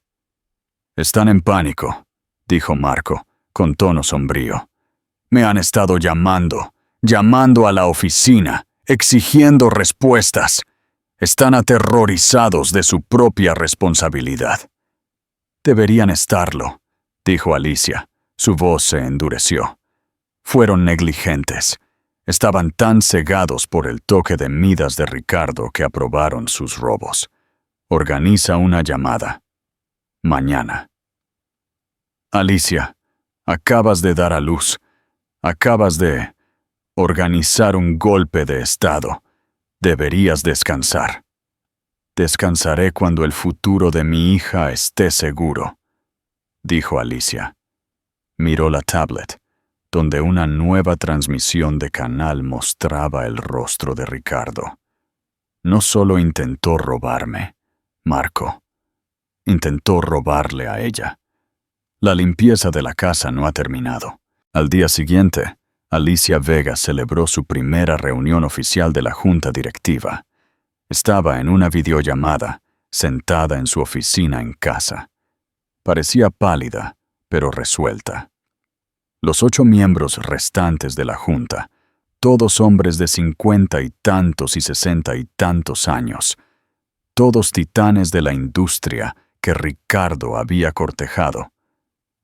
Están en pánico, dijo Marco, con tono sombrío. Me han estado llamando a la oficina, exigiendo respuestas. Están aterrorizados de su propia responsabilidad. Deberían estarlo, dijo Alicia. Su voz se endureció. Fueron negligentes. Estaban tan cegados por el toque de Midas de Ricardo que aprobaron sus robos. Organiza una llamada. Mañana. Alicia, acabas de dar a luz. Acabas de organizar un golpe de Estado. Deberías descansar. Descansaré cuando el futuro de mi hija esté seguro, dijo Alicia. Miró la tablet, donde una nueva transmisión de canal mostraba el rostro de Ricardo. No solo intentó robarme, Marco. Intentó robarle a ella. La limpieza de la casa no ha terminado. Al día siguiente, Alicia Vega celebró su primera reunión oficial de la junta directiva. Estaba en una videollamada, sentada en su oficina en casa. Parecía pálida, pero resuelta. Los 8 miembros restantes de la junta, todos hombres de 50 y tantos y 60 y tantos años, todos titanes de la industria que Ricardo había cortejado,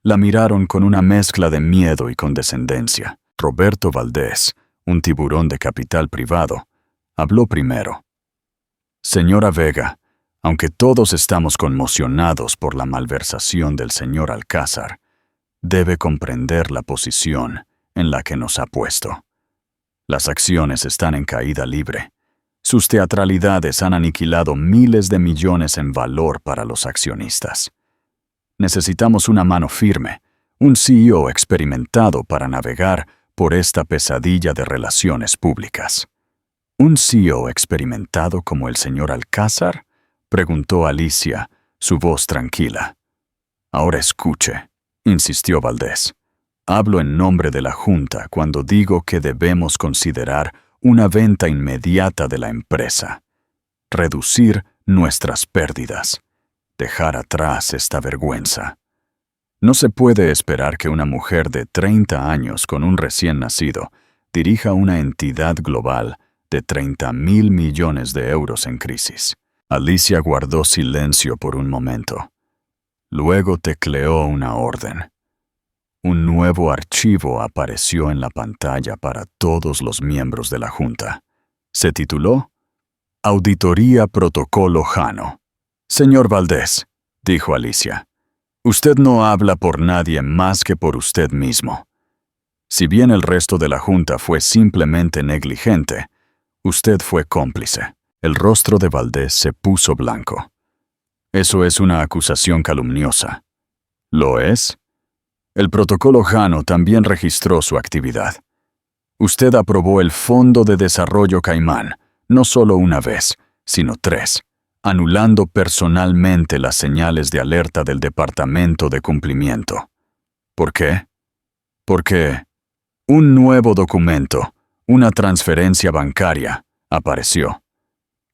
la miraron con una mezcla de miedo y condescendencia. Roberto Valdés, un tiburón de capital privado, habló primero. Señora Vega, aunque todos estamos conmocionados por la malversación del señor Alcázar, debe comprender la posición en la que nos ha puesto. Las acciones están en caída libre. Sus teatralidades han aniquilado miles de millones en valor para los accionistas. Necesitamos una mano firme, un CEO experimentado para navegar por esta pesadilla de relaciones públicas. ¿Un CEO experimentado como el señor Alcázar? Preguntó Alicia, su voz tranquila. Ahora escuche, insistió Valdés. Hablo en nombre de la Junta cuando digo que debemos considerar una venta inmediata de la empresa. Reducir nuestras pérdidas. Dejar atrás esta vergüenza. No se puede esperar que una mujer de 30 años con un recién nacido dirija una entidad global de 30.000 millones de euros en crisis. Alicia guardó silencio por un momento. Luego tecleó una orden. Un nuevo archivo apareció en la pantalla para todos los miembros de la Junta. Se tituló Auditoría Protocolo Jano. Señor Valdés, dijo Alicia, usted no habla por nadie más que por usted mismo. Si bien el resto de la Junta fue simplemente negligente, usted fue cómplice. El rostro de Valdés se puso blanco. Eso es una acusación calumniosa. ¿Lo es? El protocolo Jano también registró su actividad. Usted aprobó el Fondo de Desarrollo Caimán, no solo una vez, sino 3, anulando personalmente las señales de alerta del Departamento de Cumplimiento. ¿Por qué? Porque un nuevo documento, una transferencia bancaria, apareció.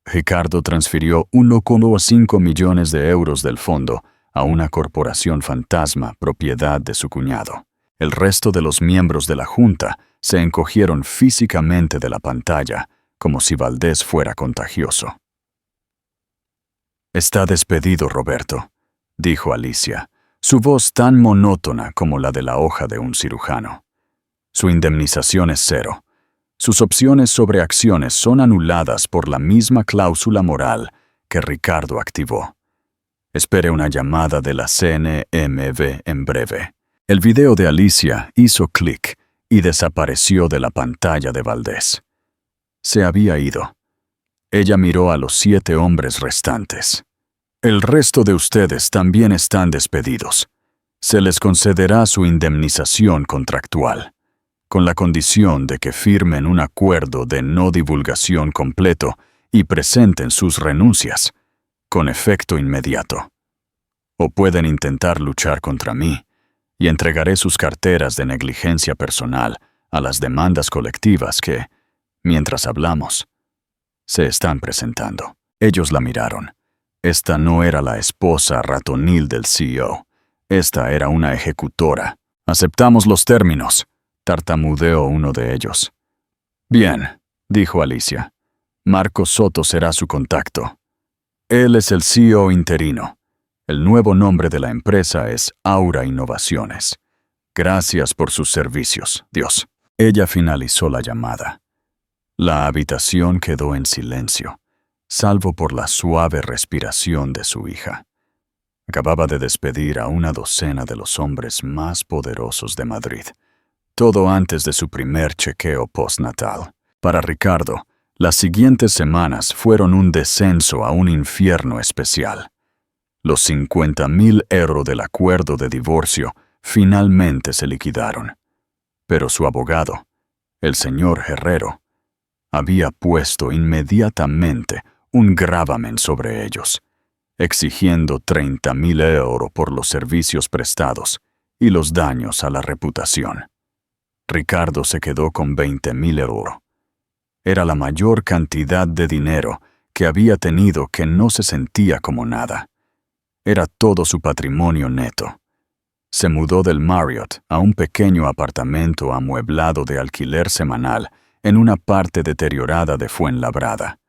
Ricardo transfirió 1,5 millones de euros del fondo a una corporación fantasma propiedad de su cuñado. El resto de los miembros de la Junta se encogieron físicamente de la pantalla, como si Valdés fuera contagioso. «Está despedido, Roberto», dijo Alicia, su voz tan monótona como la de la hoja de un cirujano. «Su indemnización es 0. Sus opciones sobre acciones son anuladas por la misma cláusula moral que Ricardo activó. Espere una llamada de la CNMV en breve». El video de Alicia hizo clic y desapareció de la pantalla de Valdés. Se había ido. Ella miró a los 7 hombres restantes. «El resto de ustedes también están despedidos. Se les concederá su indemnización contractual, con la condición de que firmen un acuerdo de no divulgación completo y presenten sus renuncias, con efecto inmediato. O pueden intentar luchar contra mí, y entregaré sus carteras de negligencia personal a las demandas colectivas que, mientras hablamos, se están presentando». Ellos la miraron. Esta no era la esposa ratonil del CEO. Esta era una ejecutora. «Aceptamos los términos», tartamudeó uno de ellos. «Bien», dijo Alicia. «Marco Soto será su contacto. Él es el CEO interino. El nuevo nombre de la empresa es Aura Innovaciones. Gracias por sus servicios, Dios». Ella finalizó la llamada. La habitación quedó en silencio, salvo por la suave respiración de su hija. Acababa de despedir a una docena de los hombres más poderosos de Madrid, todo antes de su primer chequeo postnatal. Para Ricardo, las siguientes semanas fueron un descenso a un infierno especial. Los 50.000 euros del acuerdo de divorcio finalmente se liquidaron, pero su abogado, el señor Herrero, había puesto inmediatamente un gravamen sobre ellos, exigiendo 30.000 euros por los servicios prestados y los daños a la reputación. Ricardo se quedó con 20.000 euros. Era la mayor cantidad de dinero que había tenido que no se sentía como nada. Era todo su patrimonio neto. Se mudó del Marriott a un pequeño apartamento amueblado de alquiler semanal en una parte deteriorada de Fuenlabrada.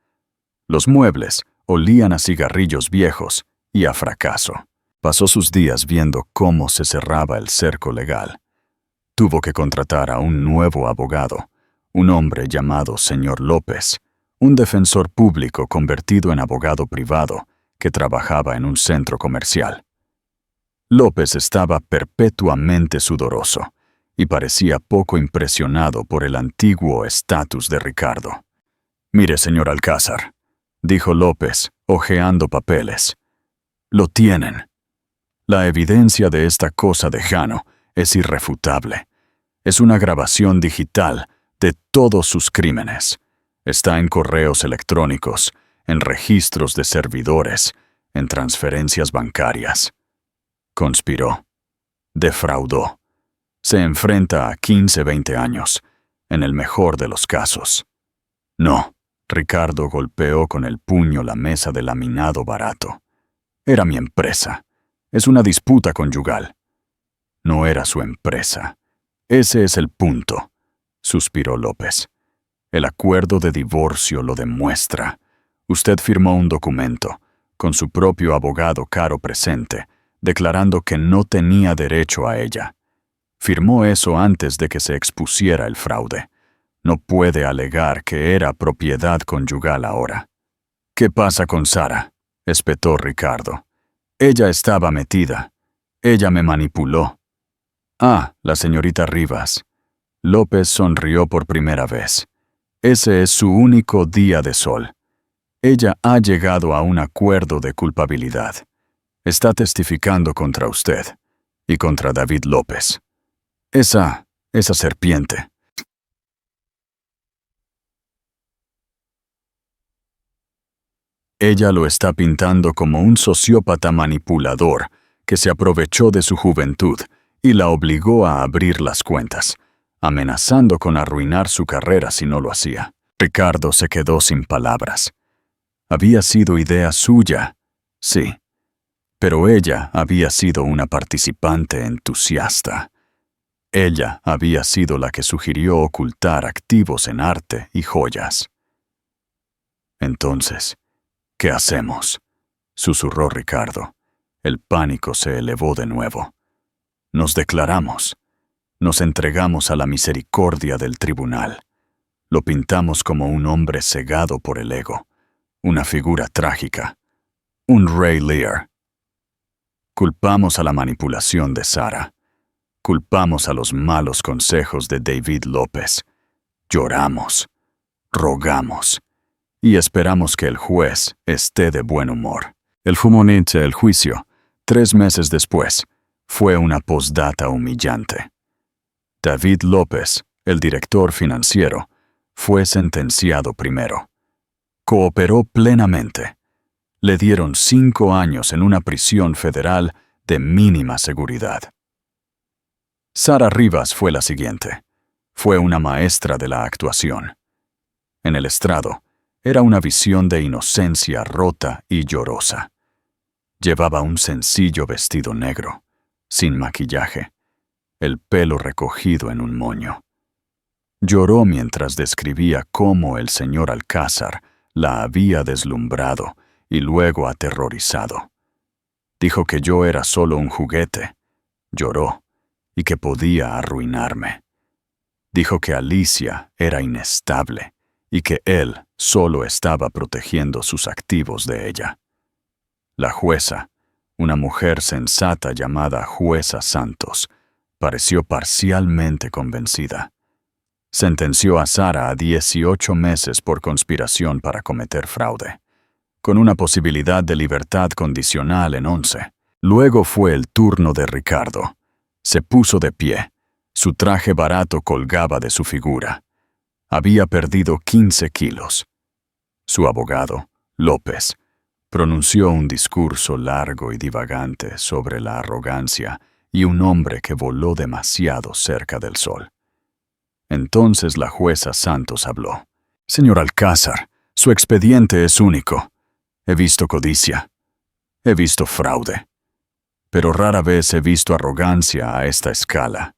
Los muebles olían a cigarrillos viejos y a fracaso. Pasó sus días viendo cómo se cerraba el cerco legal. Tuvo que contratar a un nuevo abogado, un hombre llamado señor López, un defensor público convertido en abogado privado que trabajaba en un centro comercial. López estaba perpetuamente sudoroso y parecía poco impresionado por el antiguo estatus de Ricardo. «Mire, señor Alcázar», dijo López, hojeando papeles. «Lo tienen. La evidencia de esta cosa de Jano es irrefutable. Es una grabación digital de todos sus crímenes. Está en correos electrónicos, en registros de servidores, en transferencias bancarias. Conspiró. Defraudó. Se enfrenta a 15-20 años, en el mejor de los casos. No, Ricardo golpeó con el puño la mesa de laminado barato. Era mi empresa. Es una disputa conyugal. No era su empresa. Ese es el punto, suspiró López. El acuerdo de divorcio lo demuestra. Usted firmó un documento, con su propio abogado Caro presente, declarando que no tenía derecho a ella. Firmó eso antes de que se expusiera el fraude. No puede alegar que era propiedad conyugal ahora. ¿Qué pasa con Sara?, espetó Ricardo. Ella estaba metida. Ella me manipuló. Ah, la señorita Rivas. López sonrió por primera vez. Ese es su único día de sol. Ella ha llegado a un acuerdo de culpabilidad. Está testificando contra usted y contra David López. Esa serpiente. Ella lo está pintando como un sociópata manipulador que se aprovechó de su juventud y la obligó a abrir las cuentas, amenazando con arruinar su carrera si no lo hacía. Ricardo se quedó sin palabras. Había sido idea suya, sí, pero ella había sido una participante entusiasta. Ella había sido la que sugirió ocultar activos en arte y joyas. Entonces, ¿qué hacemos?, susurró Ricardo. El pánico se elevó de nuevo. Nos declaramos. Nos entregamos a la misericordia del tribunal. Lo pintamos como un hombre cegado por el ego, una figura trágica, un Ray Lear. Culpamos a la manipulación de Sara. Culpamos a los malos consejos de David López. Lloramos, rogamos y esperamos que el juez esté de buen humor. El Fumonite, el juicio, 3 meses después, fue una postdata humillante. David López, el director financiero, fue sentenciado primero. Cooperó plenamente. Le dieron 5 años en una prisión federal de mínima seguridad. Sara Rivas fue la siguiente. Fue una maestra de la actuación. En el estrado, era una visión de inocencia rota y llorosa. Llevaba un sencillo vestido negro, sin maquillaje, el pelo recogido en un moño. Lloró mientras describía cómo el señor Alcázar la había deslumbrado y luego aterrorizado. Dijo que yo era solo un juguete. Lloró, y que podía arruinarme. Dijo que Alicia era inestable y que él solo estaba protegiendo sus activos de ella. La jueza, una mujer sensata llamada Jueza Santos, pareció parcialmente convencida. Sentenció a Sara a 18 meses por conspiración para cometer fraude, con una posibilidad de libertad condicional en 11. Luego fue el turno de Ricardo. Se puso de pie. Su traje barato colgaba de su figura. Había perdido 15 kilos. Su abogado, López, pronunció un discurso largo y divagante sobre la arrogancia y un hombre que voló demasiado cerca del sol. Entonces la jueza Santos habló. Señor Alcázar, su expediente es único. He visto codicia. He visto fraude. Pero rara vez he visto arrogancia a esta escala.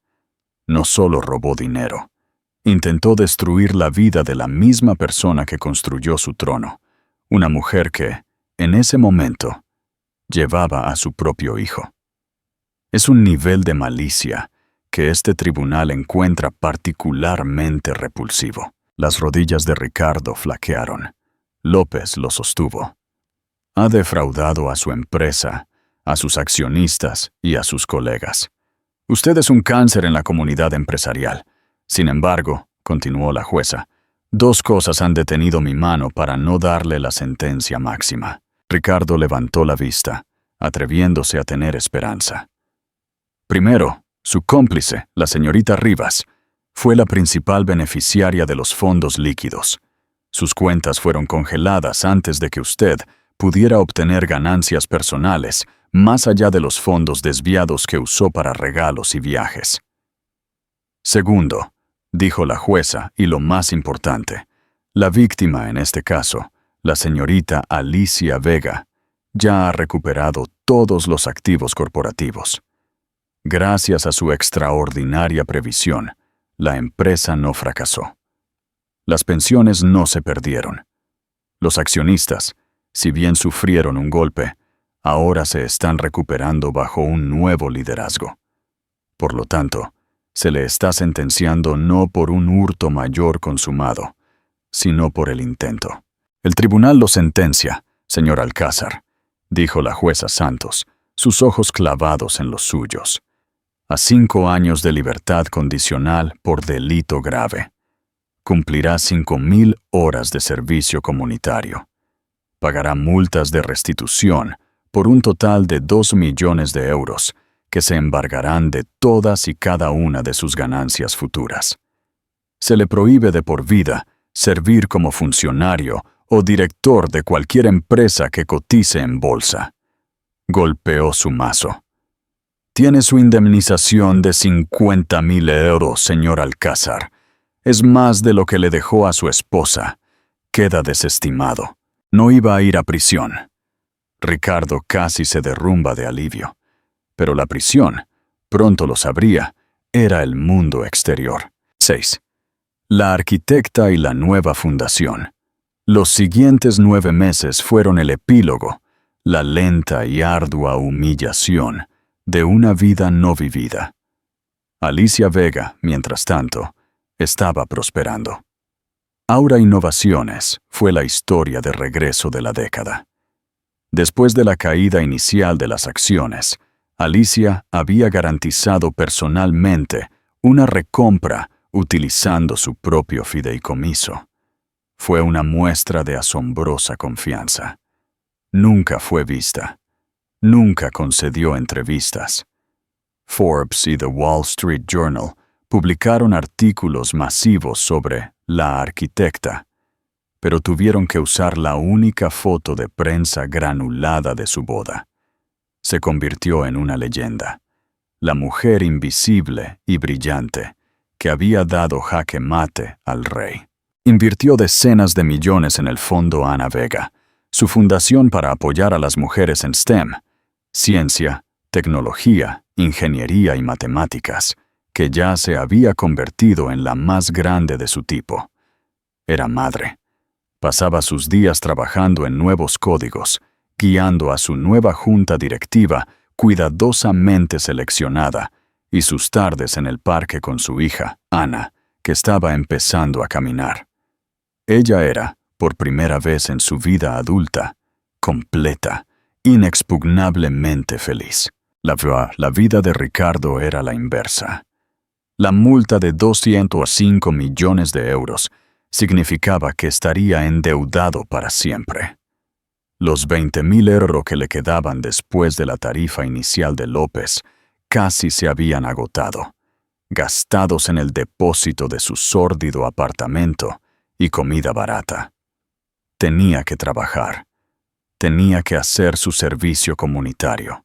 No solo robó dinero, intentó destruir la vida de la misma persona que construyó su trono, una mujer que, en ese momento, llevaba a su propio hijo. Es un nivel de malicia que este tribunal encuentra particularmente repulsivo. Las rodillas de Ricardo flaquearon. López lo sostuvo. Ha defraudado a su empresa, a sus accionistas y a sus colegas. Usted es un cáncer en la comunidad empresarial. Sin embargo, continuó la jueza, 2 cosas han detenido mi mano para no darle la sentencia máxima. Ricardo levantó la vista, atreviéndose a tener esperanza. Primero, su cómplice, la señorita Rivas, fue la principal beneficiaria de los fondos líquidos. Sus cuentas fueron congeladas antes de que usted pudiera obtener ganancias personales más allá de los fondos desviados que usó para regalos y viajes. Segundo, dijo la jueza, y lo más importante, La víctima, en este caso, la señorita Alicia Vega, ya ha recuperado todos los activos corporativos. Gracias a su extraordinaria previsión, la empresa no fracasó. Las pensiones no se perdieron. Los accionistas, si bien sufrieron un golpe, ahora se están recuperando bajo un nuevo liderazgo. Por lo tanto, se le está sentenciando no por un hurto mayor consumado, sino por el intento. El tribunal lo sentencia, señor Alcázar, dijo la jueza Santos, sus ojos clavados en los suyos, a 5 años de libertad condicional por delito grave. Cumplirá 5.000 horas de servicio comunitario. Pagará multas de restitución por un total de 2 millones de euros, que se embargarán de todas y cada una de sus ganancias futuras. Se le prohíbe de por vida servir como funcionario o director de cualquier empresa que cotice en bolsa. Golpeó su mazo. Tiene su indemnización de 50.000 euros, señor Alcázar. Es más de lo que le dejó a su esposa. Queda desestimado. No iba a ir a prisión. Ricardo casi se derrumba de alivio. Pero la prisión, pronto lo sabría, era el mundo exterior. 6. La arquitecta y la nueva fundación. Los siguientes 9 meses fueron el epílogo, la lenta y ardua humillación de una vida no vivida. Alicia Vega, mientras tanto, estaba prosperando. Aura Innovaciones fue la historia de regreso de la década. Después de la caída inicial de las acciones, Alicia había garantizado personalmente una recompra utilizando su propio fideicomiso. Fue una muestra de asombrosa confianza. Nunca fue vista. Nunca concedió entrevistas. Forbes y The Wall Street Journal publicaron artículos masivos sobre la arquitecta, pero tuvieron que usar la única foto de prensa granulada de su boda. Se convirtió en una leyenda, la mujer invisible y brillante que había dado jaque mate al rey. Invirtió decenas de millones en el Fondo Ana Vega, su fundación para apoyar a las mujeres en STEM, ciencia, tecnología, ingeniería y matemáticas, que ya se había convertido en la más grande de su tipo. Era madre. Pasaba sus días trabajando en nuevos códigos, guiando a su nueva junta directiva cuidadosamente seleccionada, y sus tardes en el parque con su hija, Ana, que estaba empezando a caminar. Ella era, por primera vez en su vida adulta, completa, inexpugnablemente feliz. La vida de Ricardo era la inversa. La multa de 205 millones de euros significaba que estaría endeudado para siempre. Los 20.000 euros que le quedaban después de la tarifa inicial de López casi se habían agotado, gastados en el depósito de su sórdido apartamento y comida barata. Tenía que trabajar. Tenía que hacer su servicio comunitario.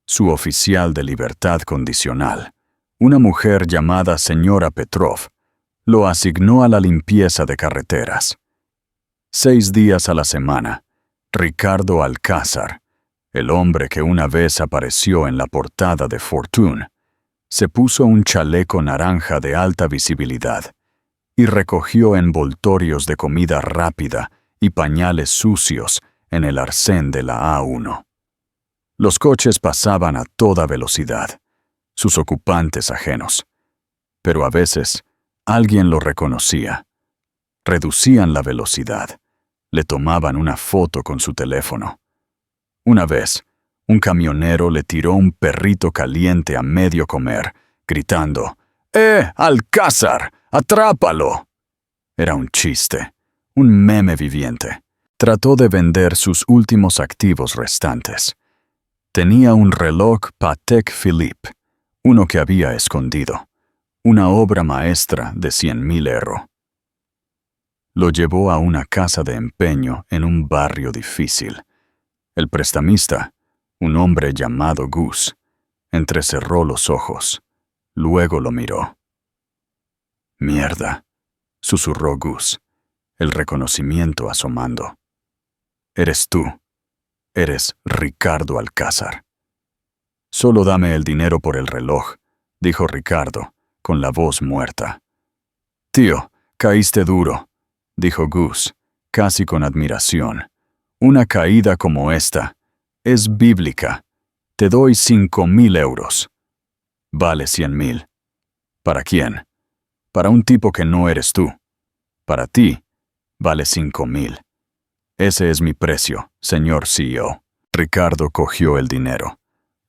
Su oficial de libertad condicional, una mujer llamada señora Petrov, lo asignó a la limpieza de carreteras. 6 días a la semana, Ricardo Alcázar, el hombre que una vez apareció en la portada de Fortune, se puso un chaleco naranja de alta visibilidad y recogió envoltorios de comida rápida y pañales sucios en el arcén de la A1. Los coches pasaban a toda velocidad, sus ocupantes ajenos, pero a veces alguien lo reconocía. Reducían la velocidad, le tomaban una foto con su teléfono. Una vez, un camionero le tiró un perrito caliente a medio comer, gritando, ¡Alcázar! ¡Atrápalo! Era un chiste, un meme viviente. Trató de vender sus últimos activos restantes. Tenía un reloj Patek Philippe, uno que había escondido, una obra maestra de 100.000 euros. Lo llevó a una casa de empeño en un barrio difícil. El prestamista, un hombre llamado Gus, entrecerró los ojos. Luego lo miró. «Mierda», susurró Gus. el reconocimiento asomando. «Eres tú. Eres Ricardo Alcázar». «Solo dame el dinero por el reloj», dijo Ricardo, con la voz muerta. «Tío, caíste duro», dijo Gus, casi con admiración. «Una caída como esta es bíblica. Te doy 5.000 euros». «Vale 100.000. ¿Para quién?» «Para un tipo que no eres tú. Para ti, vale 5.000. Ese es mi precio, señor CEO». Ricardo cogió el dinero.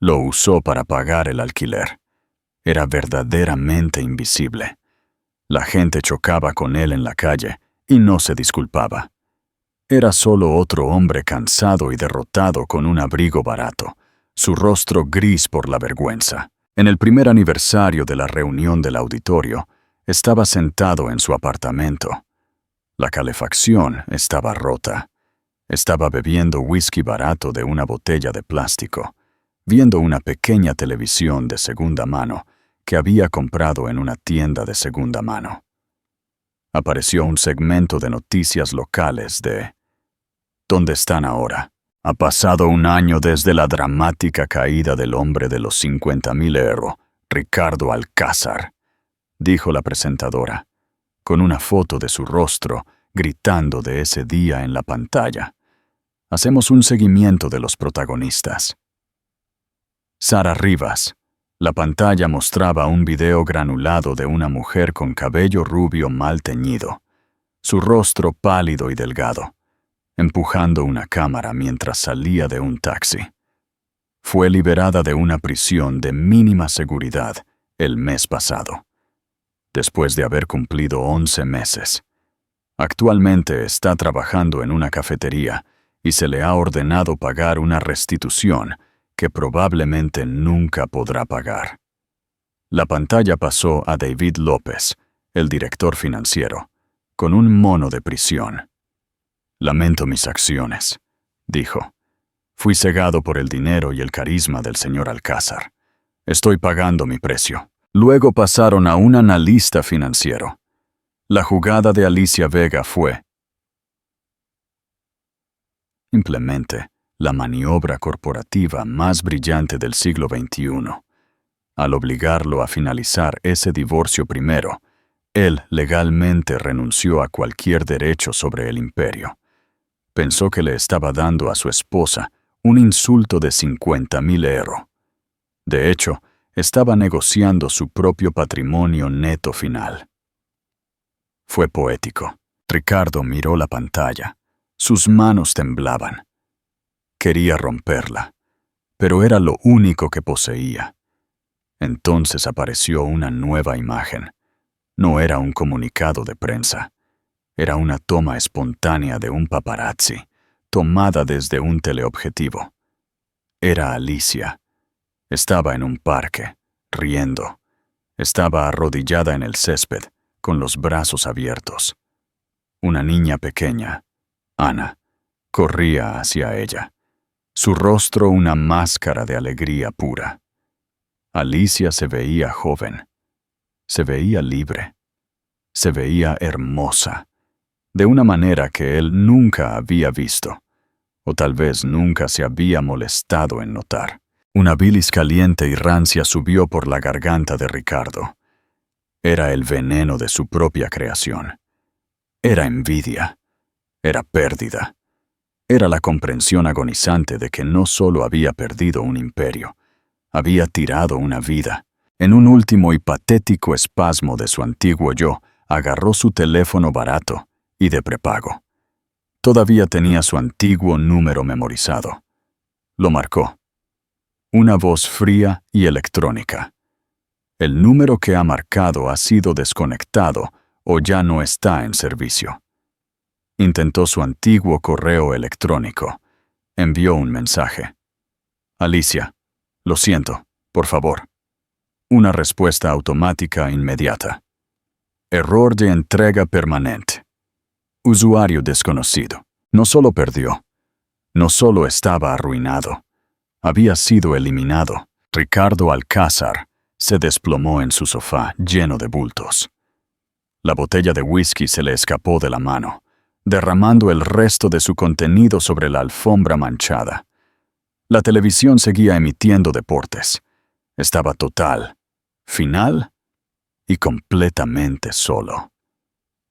Lo usó para pagar el alquiler. Era verdaderamente invisible. La gente chocaba con él en la calle y no se disculpaba. Era solo otro hombre cansado y derrotado con un abrigo barato, su rostro gris por la vergüenza. En el primer aniversario de la reunión del auditorio, estaba sentado en su apartamento. La calefacción estaba rota. Estaba bebiendo whisky barato de una botella de plástico, viendo una pequeña televisión de segunda mano que había comprado en una tienda de segunda mano. Apareció un segmento de noticias locales de «¿Dónde están ahora? Ha pasado un año desde la dramática caída del hombre de los 50.000 euros, Ricardo Alcázar», dijo la presentadora, con una foto de su rostro gritando de ese día en la pantalla. Hacemos un seguimiento de los protagonistas. Sara Rivas. La pantalla mostraba un video granulado de una mujer con cabello rubio mal teñido, su rostro pálido y delgado, empujando una cámara mientras salía de un taxi. Fue liberada de una prisión de mínima seguridad el mes pasado, después de haber cumplido 11 meses. Actualmente está trabajando en una cafetería y se le ha ordenado pagar una restitución que probablemente nunca podrá pagar. La pantalla pasó a David López, el director financiero, con un mono de prisión. «Lamento mis acciones», dijo. «Fui cegado por el dinero y el carisma del señor Alcázar. Estoy pagando mi precio». Luego pasaron a un analista financiero. La jugada de Alicia Vega fue simplemente la maniobra corporativa más brillante del siglo XXI. Al obligarlo a finalizar ese divorcio primero, él legalmente renunció a cualquier derecho sobre el imperio. Pensó que le estaba dando a su esposa un insulto de 50.000 euros. De hecho, estaba negociando su propio patrimonio neto final. Fue poético. Ricardo miró la pantalla. Sus manos temblaban. Quería romperla, pero era lo único que poseía. Entonces apareció una nueva imagen. No era un comunicado de prensa. Era una toma espontánea de un paparazzi, tomada desde un teleobjetivo. Era Alicia. Estaba en un parque, riendo. Estaba arrodillada en el césped, con los brazos abiertos. Una niña pequeña, Ana, corría hacia ella. Su rostro una máscara de alegría pura. Alicia se veía joven. Se veía libre. Se veía hermosa, de una manera que él nunca había visto, o tal vez nunca se había molestado en notar. Una bilis caliente y rancia subió por la garganta de Ricardo. Era el veneno de su propia creación. Era envidia. Era pérdida. Era la comprensión agonizante de que no solo había perdido un imperio, había tirado una vida. En un último y patético espasmo de su antiguo yo, agarró su teléfono barato y de prepago. Todavía tenía su antiguo número memorizado. Lo marcó. Una voz fría y electrónica. El número que ha marcado ha sido desconectado o ya no está en servicio. Intentó su antiguo correo electrónico. Envió un mensaje. Alicia, lo siento, por favor. Una respuesta automática inmediata. Error de entrega permanente. Usuario desconocido. No solo perdió. No solo estaba arruinado. Había sido eliminado. Ricardo Alcázar se desplomó en su sofá lleno de bultos. La botella de whisky se le escapó de la mano. derramando el resto de su contenido sobre la alfombra manchada. La televisión seguía emitiendo deportes. Estaba total, final y completamente solo.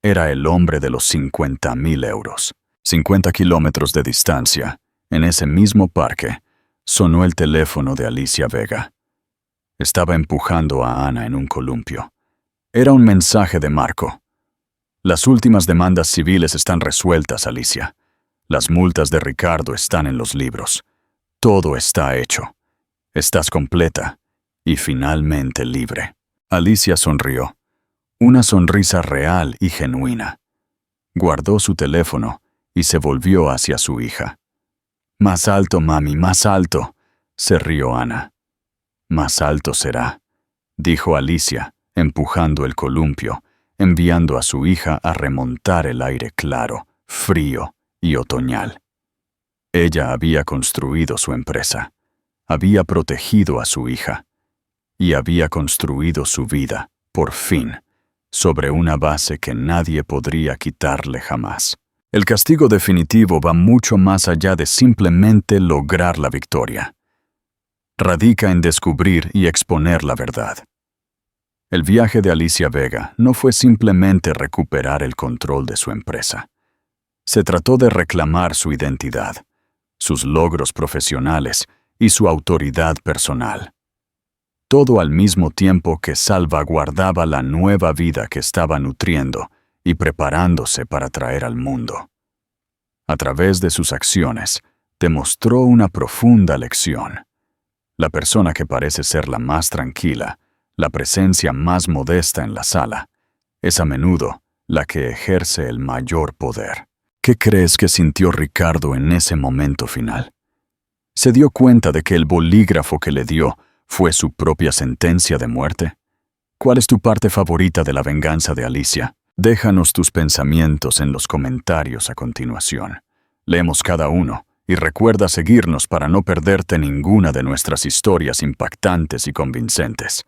Era el hombre de los 50.000 euros. 50 kilómetros de distancia, en ese mismo parque, sonó el teléfono de Alicia Vega. Estaba empujando a Ana en un columpio. Era un mensaje de Marco. Las últimas demandas civiles están resueltas, Alicia. Las multas de Ricardo están en los libros. Todo está hecho. Estás completa y finalmente libre. Alicia sonrió. Una sonrisa real y genuina. Guardó su teléfono y se volvió hacia su hija. «Más alto, mami, más alto», se rió Ana. «Más alto será», dijo Alicia, empujando el columpio, enviando a su hija a remontar el aire claro, frío y otoñal. Ella había construido su empresa, había protegido a su hija y había construido su vida, por fin, sobre una base que nadie podría quitarle jamás. El castigo definitivo va mucho más allá de simplemente lograr la victoria. Radica en descubrir y exponer la verdad. El viaje de Alicia Vega no fue simplemente recuperar el control de su empresa. Se trató de reclamar su identidad, sus logros profesionales y su autoridad personal. Todo al mismo tiempo que salvaguardaba la nueva vida que estaba nutriendo y preparándose para traer al mundo. A través de sus acciones, demostró una profunda lección. La persona que parece ser la más tranquila, la presencia más modesta en la sala, es a menudo la que ejerce el mayor poder. ¿Qué crees que sintió Ricardo en ese momento final? ¿Se dio cuenta de que el bolígrafo que le dio fue su propia sentencia de muerte? ¿Cuál es tu parte favorita de la venganza de Alicia? Déjanos tus pensamientos en los comentarios a continuación. Leemos cada uno y recuerda seguirnos para no perderte ninguna de nuestras historias impactantes y convincentes.